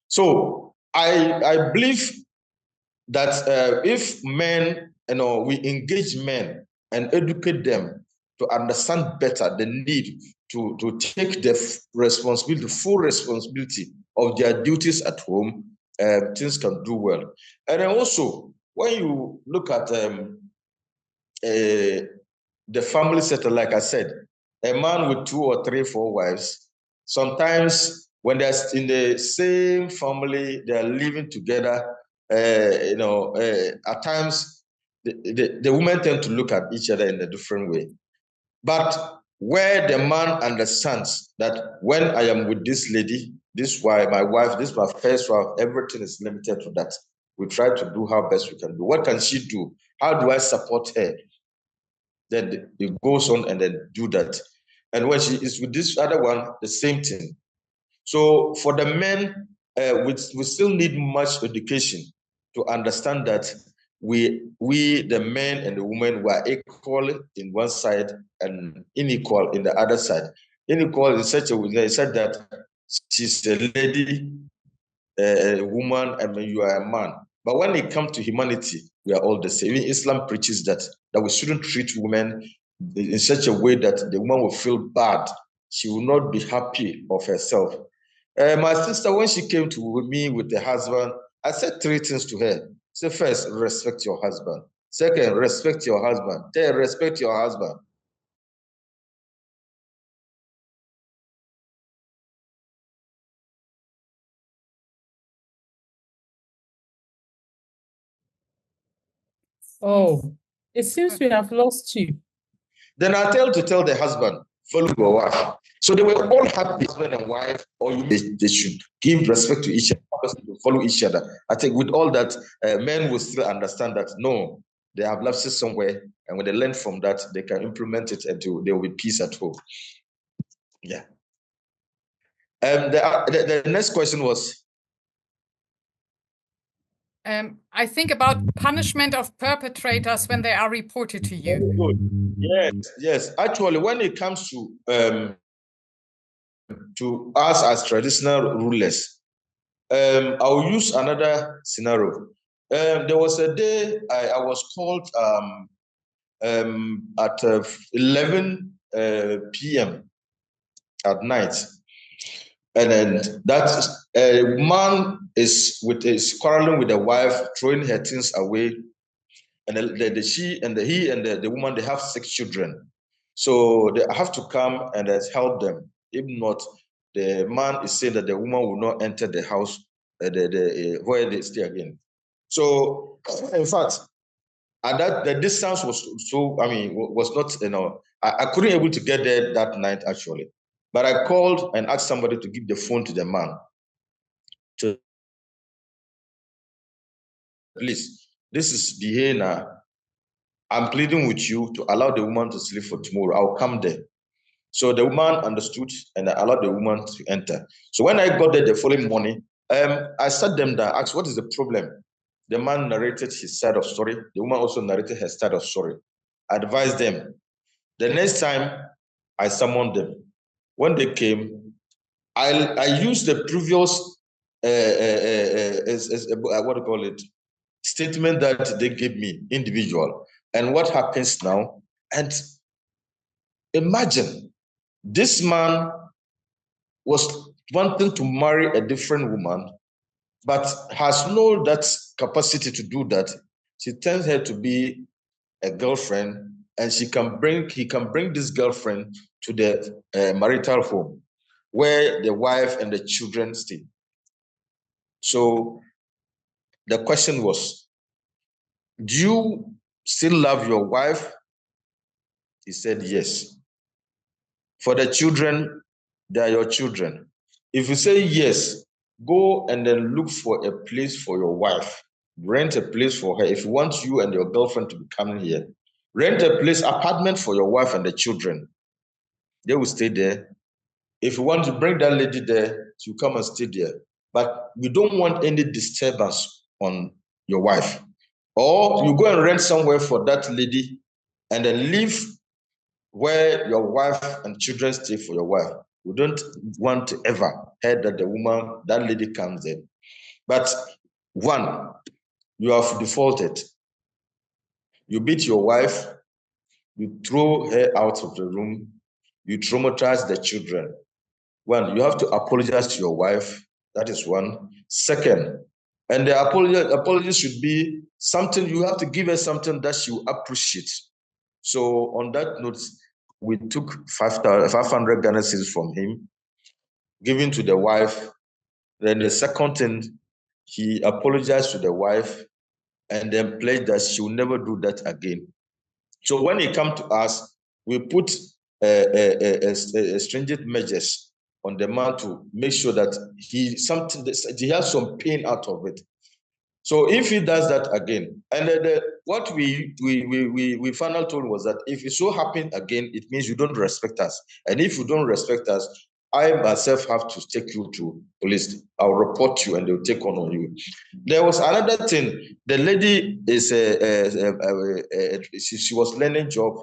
So I believe that if men, we engage men and educate them to understand better the need to take the responsibility, the full responsibility of their duties at home, things can do well. And then also, when you look at the family setup, like I said, a man with 2 or 3, 4 wives, sometimes when they're in the same family, they're living together, at times the women tend to look at each other in a different way. But where the man understands that when I am with this lady, this wife, my wife, this is my first wife, everything is limited to that. We try to do our best we can do. What can she do? How do I support her? Then it goes on and then do that. And when she is with this other one, the same thing. So for the men, we still need much education to understand that we the men and the women, were equal in one side and unequal in the other side. Unequal in such a way, they said that she's a lady, a woman, and you are a man. But when it comes to humanity, we are all the same. Even Islam preaches that we shouldn't treat women in such a way that the woman will feel bad. She will not be happy of herself. My sister, when she came to me with the husband, I said 3 things to her. Say, first, respect your husband. Second, respect your husband. Third, respect your husband. Oh, it seems we have lost you. Then I tell the husband, follow your wife. So they were all happy, husband and wife, or they should give respect to each other, follow each other. I think with all that, men will still understand that no, they have lapses somewhere, and when they learn from that, they can implement it and there will be peace at home. Yeah. The next question was? I think about punishment of perpetrators when they are reported to you. Good. Yes. Actually, when it comes to us as traditional rulers, I'll use another scenario. There was a day I was called at 11 p.m. at night. And then that man is quarreling with the wife, throwing her things away. And the woman, they have 6 children. So they have to come and help them. If not, the man is saying that the woman will not enter the house where they stay again. So in fact, and that the distance was was not, I couldn't able to get there that night actually. But I called and asked somebody to give the phone to the man. Please, this is Dihena. I'm pleading with you to allow the woman to sleep for tomorrow. I'll come there. So the woman understood and I allowed the woman to enter. So when I got there the following morning, I sat them down, asked, what is the problem? The man narrated his side of story. The woman also narrated her side of story. I advised them. The next time I summoned them. When they came, I used the previous what do you call it, statement that they gave me, individual, and what happens now. And imagine, this man was wanting to marry a different woman, but has no that capacity to do that. She tells her to be a girlfriend, and he can bring this girlfriend to the marital home where the wife and the children stay. So the question was, do you still love your wife? He said yes. For the children, they are your children. If you say yes, go and then look for a place for your wife. Rent a place for her. If you want you and your girlfriend to be coming here, rent a place, apartment for your wife and the children. They will stay there. If you want to bring that lady there, she'll come and stay there. But we don't want any disturbance on your wife. Or you go and rent somewhere for that lady and then leave where your wife and children stay for your wife. We don't want to ever hear that the woman, that lady comes in. But one, you have defaulted. You beat your wife, you throw her out of the room, you traumatize the children. One, you have to apologize to your wife. That is one. Second, and the apology should be something, you have to give her something that she will appreciate. So on that note, we took 500 Ghana cedis from him, given to the wife. Then the second thing, he apologized to the wife and then pledged that she will never do that again. So when he come to us, we put stringent measures on the man to make sure that he has some pain out of it. So if he does that again, and what we finally told was that if it so happens again, it means you don't respect us. And if you don't respect us, I myself have to take you to police. I'll report you and they'll take on you. There was another thing. The lady is she was learning job,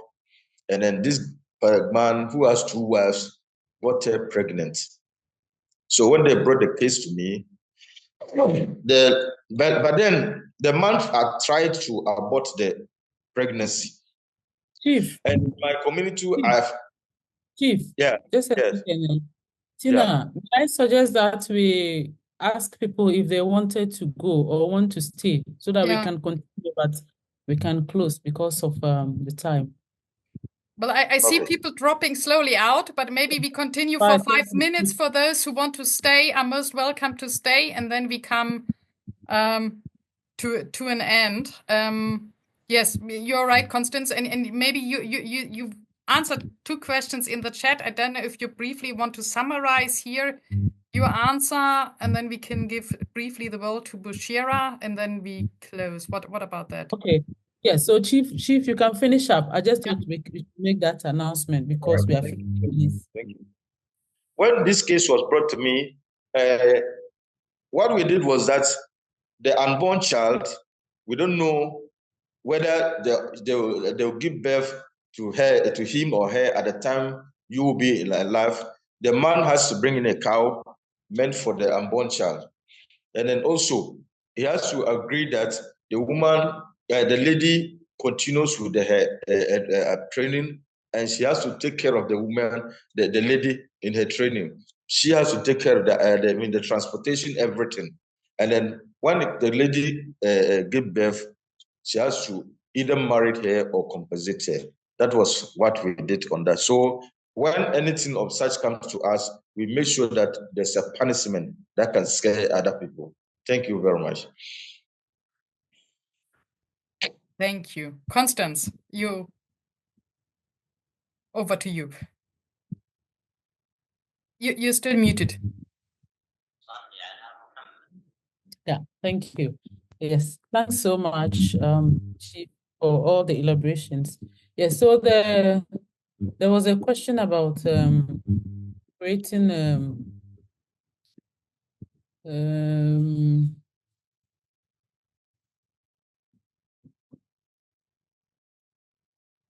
and then this man who has 2 wives got her pregnant. So when they brought the case to me, but then the man had tried to abort the pregnancy. Chief. And in my community, Chief. Yeah. Just a second. Tina, may I suggest that we ask people if they wanted to go or want to stay so that we can continue, but we can close because of the time. Well, I see people dropping slowly out, but maybe we continue for 5 minutes. For those who want to stay, are most welcome to stay, and then we come to an end. Yes, you're right, Constance, and maybe you answered 2 questions in the chat. I don't know if you briefly want to summarize here your answer, and then we can give briefly the word to Beuchelt, and then we close. What about that? Okay. Yeah, so Chief, you can finish up. I just want to make that announcement because we are 15 minutes. Thank you. When this case was brought to me, what we did was that the unborn child, we don't know whether they'll give birth to him or her at the time you will be alive. The man has to bring in a cow meant for the unborn child. And then also, he has to agree that the woman, the lady continues with her training, and she has to take care of the woman, the lady in her training. she has to take care of the transportation, everything. And then when the lady gave birth, she has to either marry her or compensate her. That was what we did on that. So when anything of such comes to us, we make sure that there's a punishment that can scare other people. Thank you very much. Thank you. Constance, over to you. You're still muted. Yeah, thank you. Yes, thanks so much, Chief, for all the elaborations. Yes, so there was a question about creating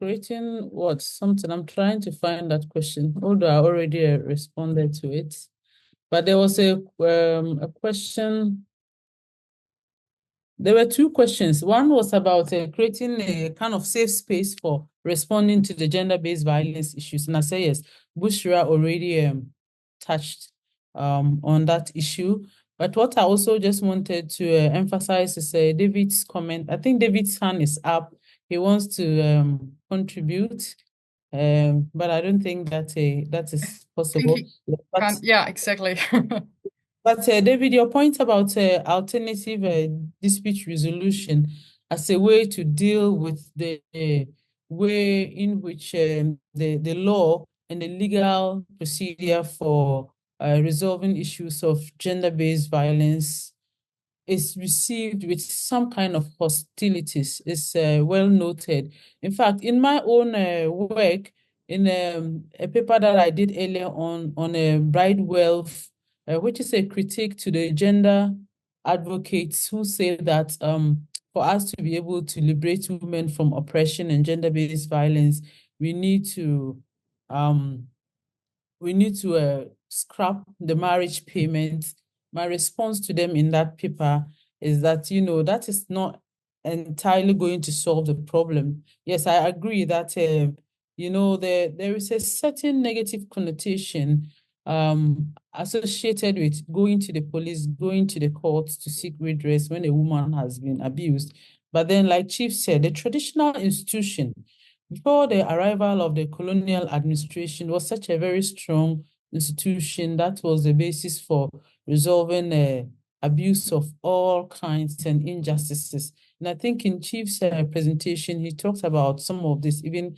creating what? Something. I'm trying to find that question, although I already responded to it. But there was a question. There were two questions. One was about creating a kind of safe space for responding to the gender-based violence issues. And I say yes, Bushra already touched on that issue. But what I also just wanted to emphasize is David's comment. I think David's hand is up. He wants to contribute, but I don't think that is possible. Yeah, exactly. But David, your point about alternative dispute resolution as a way to deal with the way in which the law and the legal procedure for resolving issues of gender-based violence is received with some kind of hostilities is well noted. In fact, in my own work, in a paper that I did earlier on bride wealth, which is a critique to the gender advocates who say that for us to be able to liberate women from oppression and gender-based violence, we need to scrap the marriage payment. My response to them in that paper is that, that is not entirely going to solve the problem. Yes, I agree that, there is a certain negative connotation associated with going to the police, going to the courts to seek redress when a woman has been abused. But then, like Chief said, the traditional institution before the arrival of the colonial administration was such a very strong institution that was the basis for resolving abuse of all kinds and injustices. And I think in Chief's presentation, he talked about some of this, even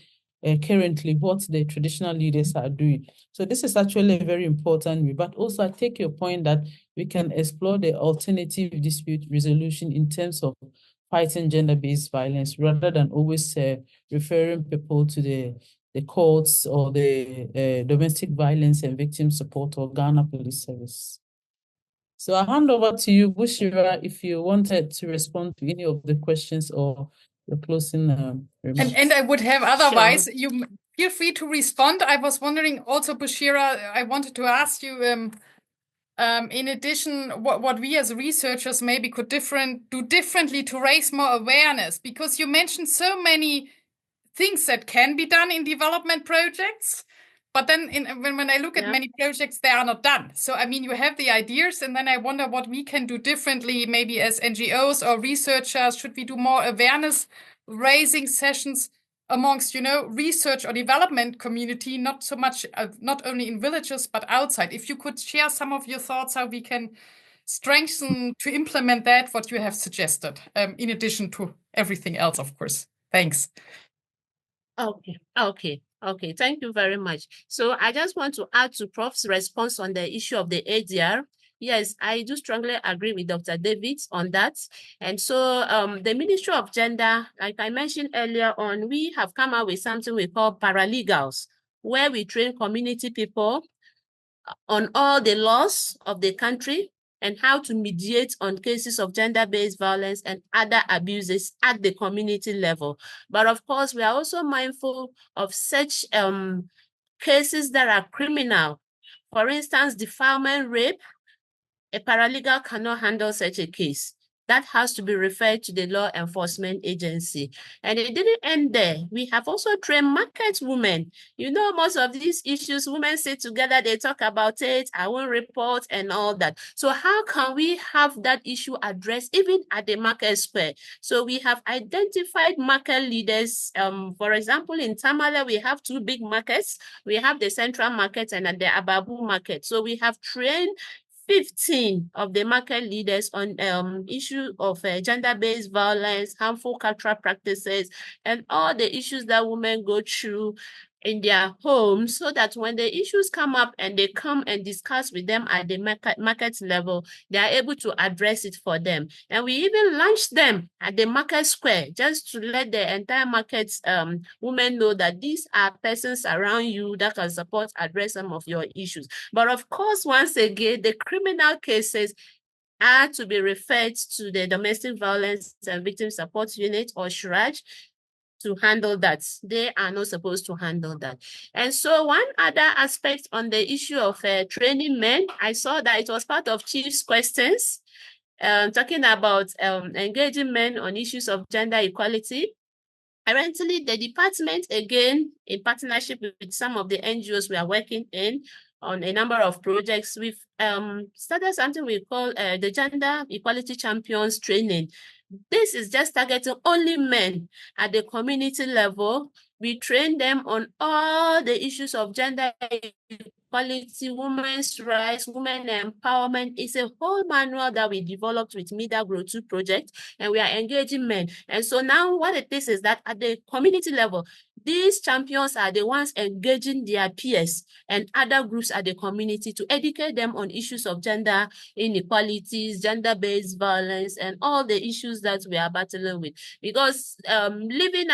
currently what the traditional leaders are doing. So this is actually a very important way, but also I take your point that we can explore the alternative dispute resolution in terms of fighting gender-based violence rather than always referring people to the courts or the domestic violence and victim support or Ghana Police Service. So I'll hand over to you, Bushira, if you wanted to respond to any of the questions or the closing remarks. And I would have otherwise, Sure. you feel free to respond. I was wondering also, Bushira, I wanted to ask you, in addition, what we as researchers maybe could do differently to raise more awareness, because you mentioned so many things that can be done in development projects. But then when I look at many projects, they are not done. So, I mean, you have the ideas, and then I wonder what we can do differently, maybe as NGOs or researchers. Should we do more awareness raising sessions amongst, research or development community, not so much, not only in villages, but outside? If you could share some of your thoughts, how we can strengthen to implement that, what you have suggested, in addition to everything else, of course. Thanks. Okay. Thank you very much. So I just want to add to Prof's response on the issue of the ADR. Yes, I do strongly agree with Dr. David on that. And so the Ministry of Gender, like I mentioned earlier on, we have come out with something we call paralegals, where we train community people on all the laws of the country and how to mediate on cases of gender-based violence and other abuses at the community level. But of course, we are also mindful of such cases that are criminal. For instance, defilement, rape. A paralegal cannot handle such a case. that has to be referred to the law enforcement agency. And it didn't end there. We have also trained market women. You know, most of these issues, women sit together, they talk about it, I won't report and all that. So how can we have that issue addressed even at the market square? So we have identified market leaders. For example, in Tamale, we have 2 big markets. We have the Central Market and the Ababu Market. So we have trained 15 of the market leaders on issue of gender-based violence, harmful cultural practices, and all the issues that women go through in their homes, so that when the issues come up and they come and discuss with them at the market level, they are able to address it for them. And we even launched them at the market square just to let the entire market women know that these are persons around you that can support address some of your issues. But of course, once again, the criminal cases are to be referred to the Domestic Violence and Victim Support Unit, or SHRAJ, to handle that. They are not supposed to handle that. And so one other aspect on the issue of training men, I saw that it was part of Chief's questions, talking about engaging men on issues of gender equality. Currently, the department, again, in partnership with some of the NGOs we are working in on a number of projects, we've started something we call the Gender Equality Champions Training. This is just targeting only men at the community level. We train them on all the issues of gender equality, women's rights, women empowerment. It's a whole manual that we developed with Mida Grow 2 project, and we are engaging men. And so now what it is that at the community level, these champions are the ones engaging their peers and other groups at the community to educate them on issues of gender inequalities, gender-based violence, and all the issues that we are battling with. Because leaving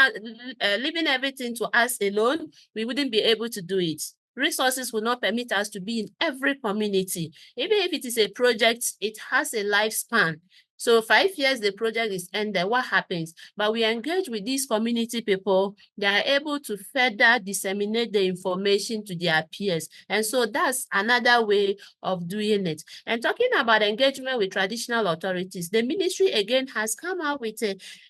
everything to us alone, we wouldn't be able to do it. Resources will not permit us to be in every community. Even if it is a project, it has a lifespan. So 5 years, the project is ended, what happens? But we engage with these community people, they are able to further disseminate the information to their peers. And so that's another way of doing it. And talking about engagement with traditional authorities, the ministry again has come out with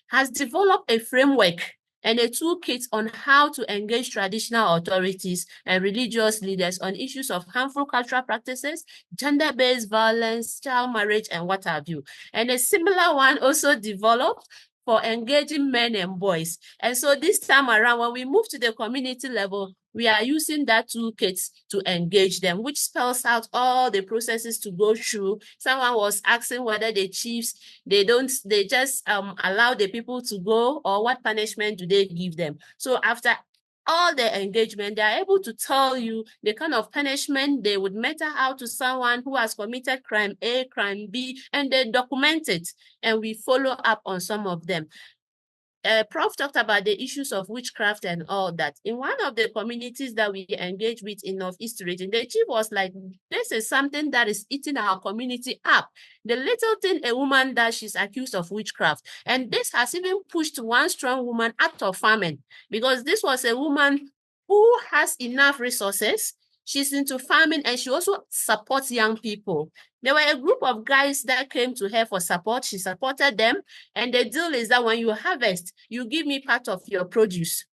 has developed a framework and a toolkit on how to engage traditional authorities and religious leaders on issues of harmful cultural practices, gender-based violence, child marriage, and what have you. And a similar one also developed for engaging men and boys. And so this time around, when we move to the community level, we are using that toolkit to engage them, which spells out all the processes to go through. Someone was asking whether the chiefs, they just allow the people to go, or what punishment do they give them? So after all the engagement, they are able to tell you the kind of punishment they would mete out to someone who has committed crime A, crime B, and they document it, and we follow up on some of them. Prof talked about the issues of witchcraft and all that. In one of the communities that we engage with in Northeast region, the chief was like, this is something that is eating our community up. The little thing a woman does, she's accused of witchcraft. And this has even pushed one strong woman out of farming, because this was a woman who has enough resources. She's into farming, and she also supports young people. There were a group of guys that came to her for support. She supported them. And the deal is that when you harvest, you give me part of your produce.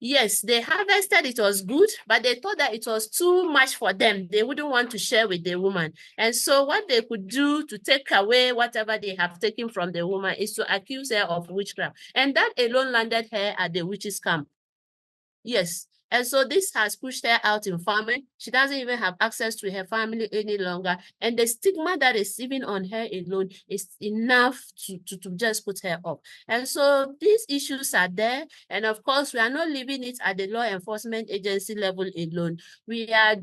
Yes, they harvested, it was good, but they thought that it was too much for them. They wouldn't want to share with the woman. And so what they could do to take away whatever they have taken from the woman is to accuse her of witchcraft. And that alone landed her at the witches' camp. Yes. And so this has pushed her out in farming. She doesn't even have access to her family any longer. And the stigma that is even on her alone is enough to just put her up. And so these issues are there. And of course, we are not leaving it at the law enforcement agency level alone. We are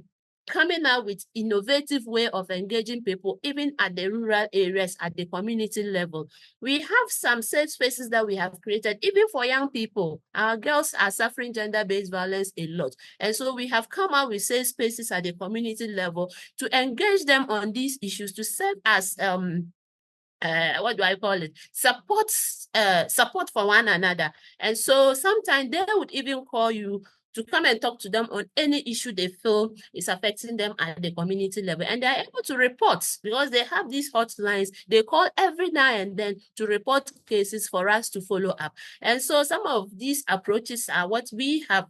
coming out with innovative way of engaging people, even at the rural areas, at the community level. We have some safe spaces that we have created, even for young people. Our girls are suffering gender-based violence a lot. And so we have come out with safe spaces at the community level to engage them on these issues, to serve as what do I call it? Support for one another. And so sometimes they would even call you to come and talk to them on any issue they feel is affecting them at the community level. And they're able to report because they have these hotlines. They call every now and then to report cases for us to follow up. And so some of these approaches are what we have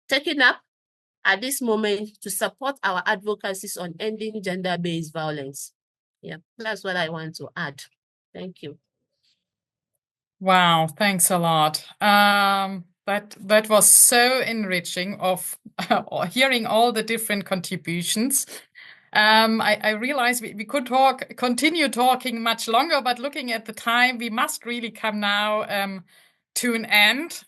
taken up at this moment to support our advocacies on ending gender-based violence. Yeah, that's what I want to add. Thank you. Wow, thanks a lot. That was so enriching of hearing all the different contributions. I realize we could continue talking much longer, but looking at the time, we must really come now to an end.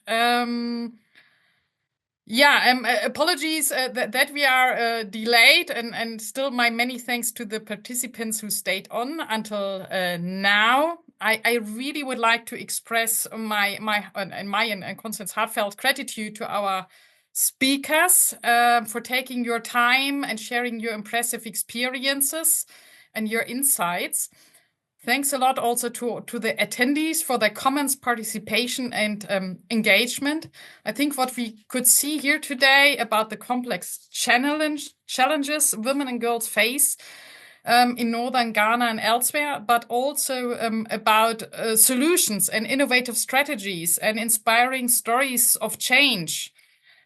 Apologies that we are delayed, and still my many thanks to the participants who stayed on until now. I really would like to express my and Constance heartfelt gratitude to our speakers for taking your time and sharing your impressive experiences and your insights. Thanks a lot also to the attendees for their comments, participation, and engagement. I think what we could see here today about the complex challenges women and girls face in northern Ghana and elsewhere, but also about solutions and innovative strategies and inspiring stories of change.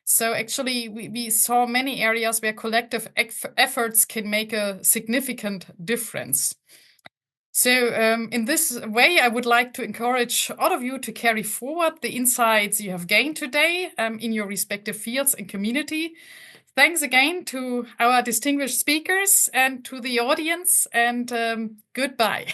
So actually, we saw many areas where collective efforts can make a significant difference. So in this way, I would like to encourage all of you to carry forward the insights you have gained today in your respective fields and community. Thanks again to our distinguished speakers and to the audience, and goodbye.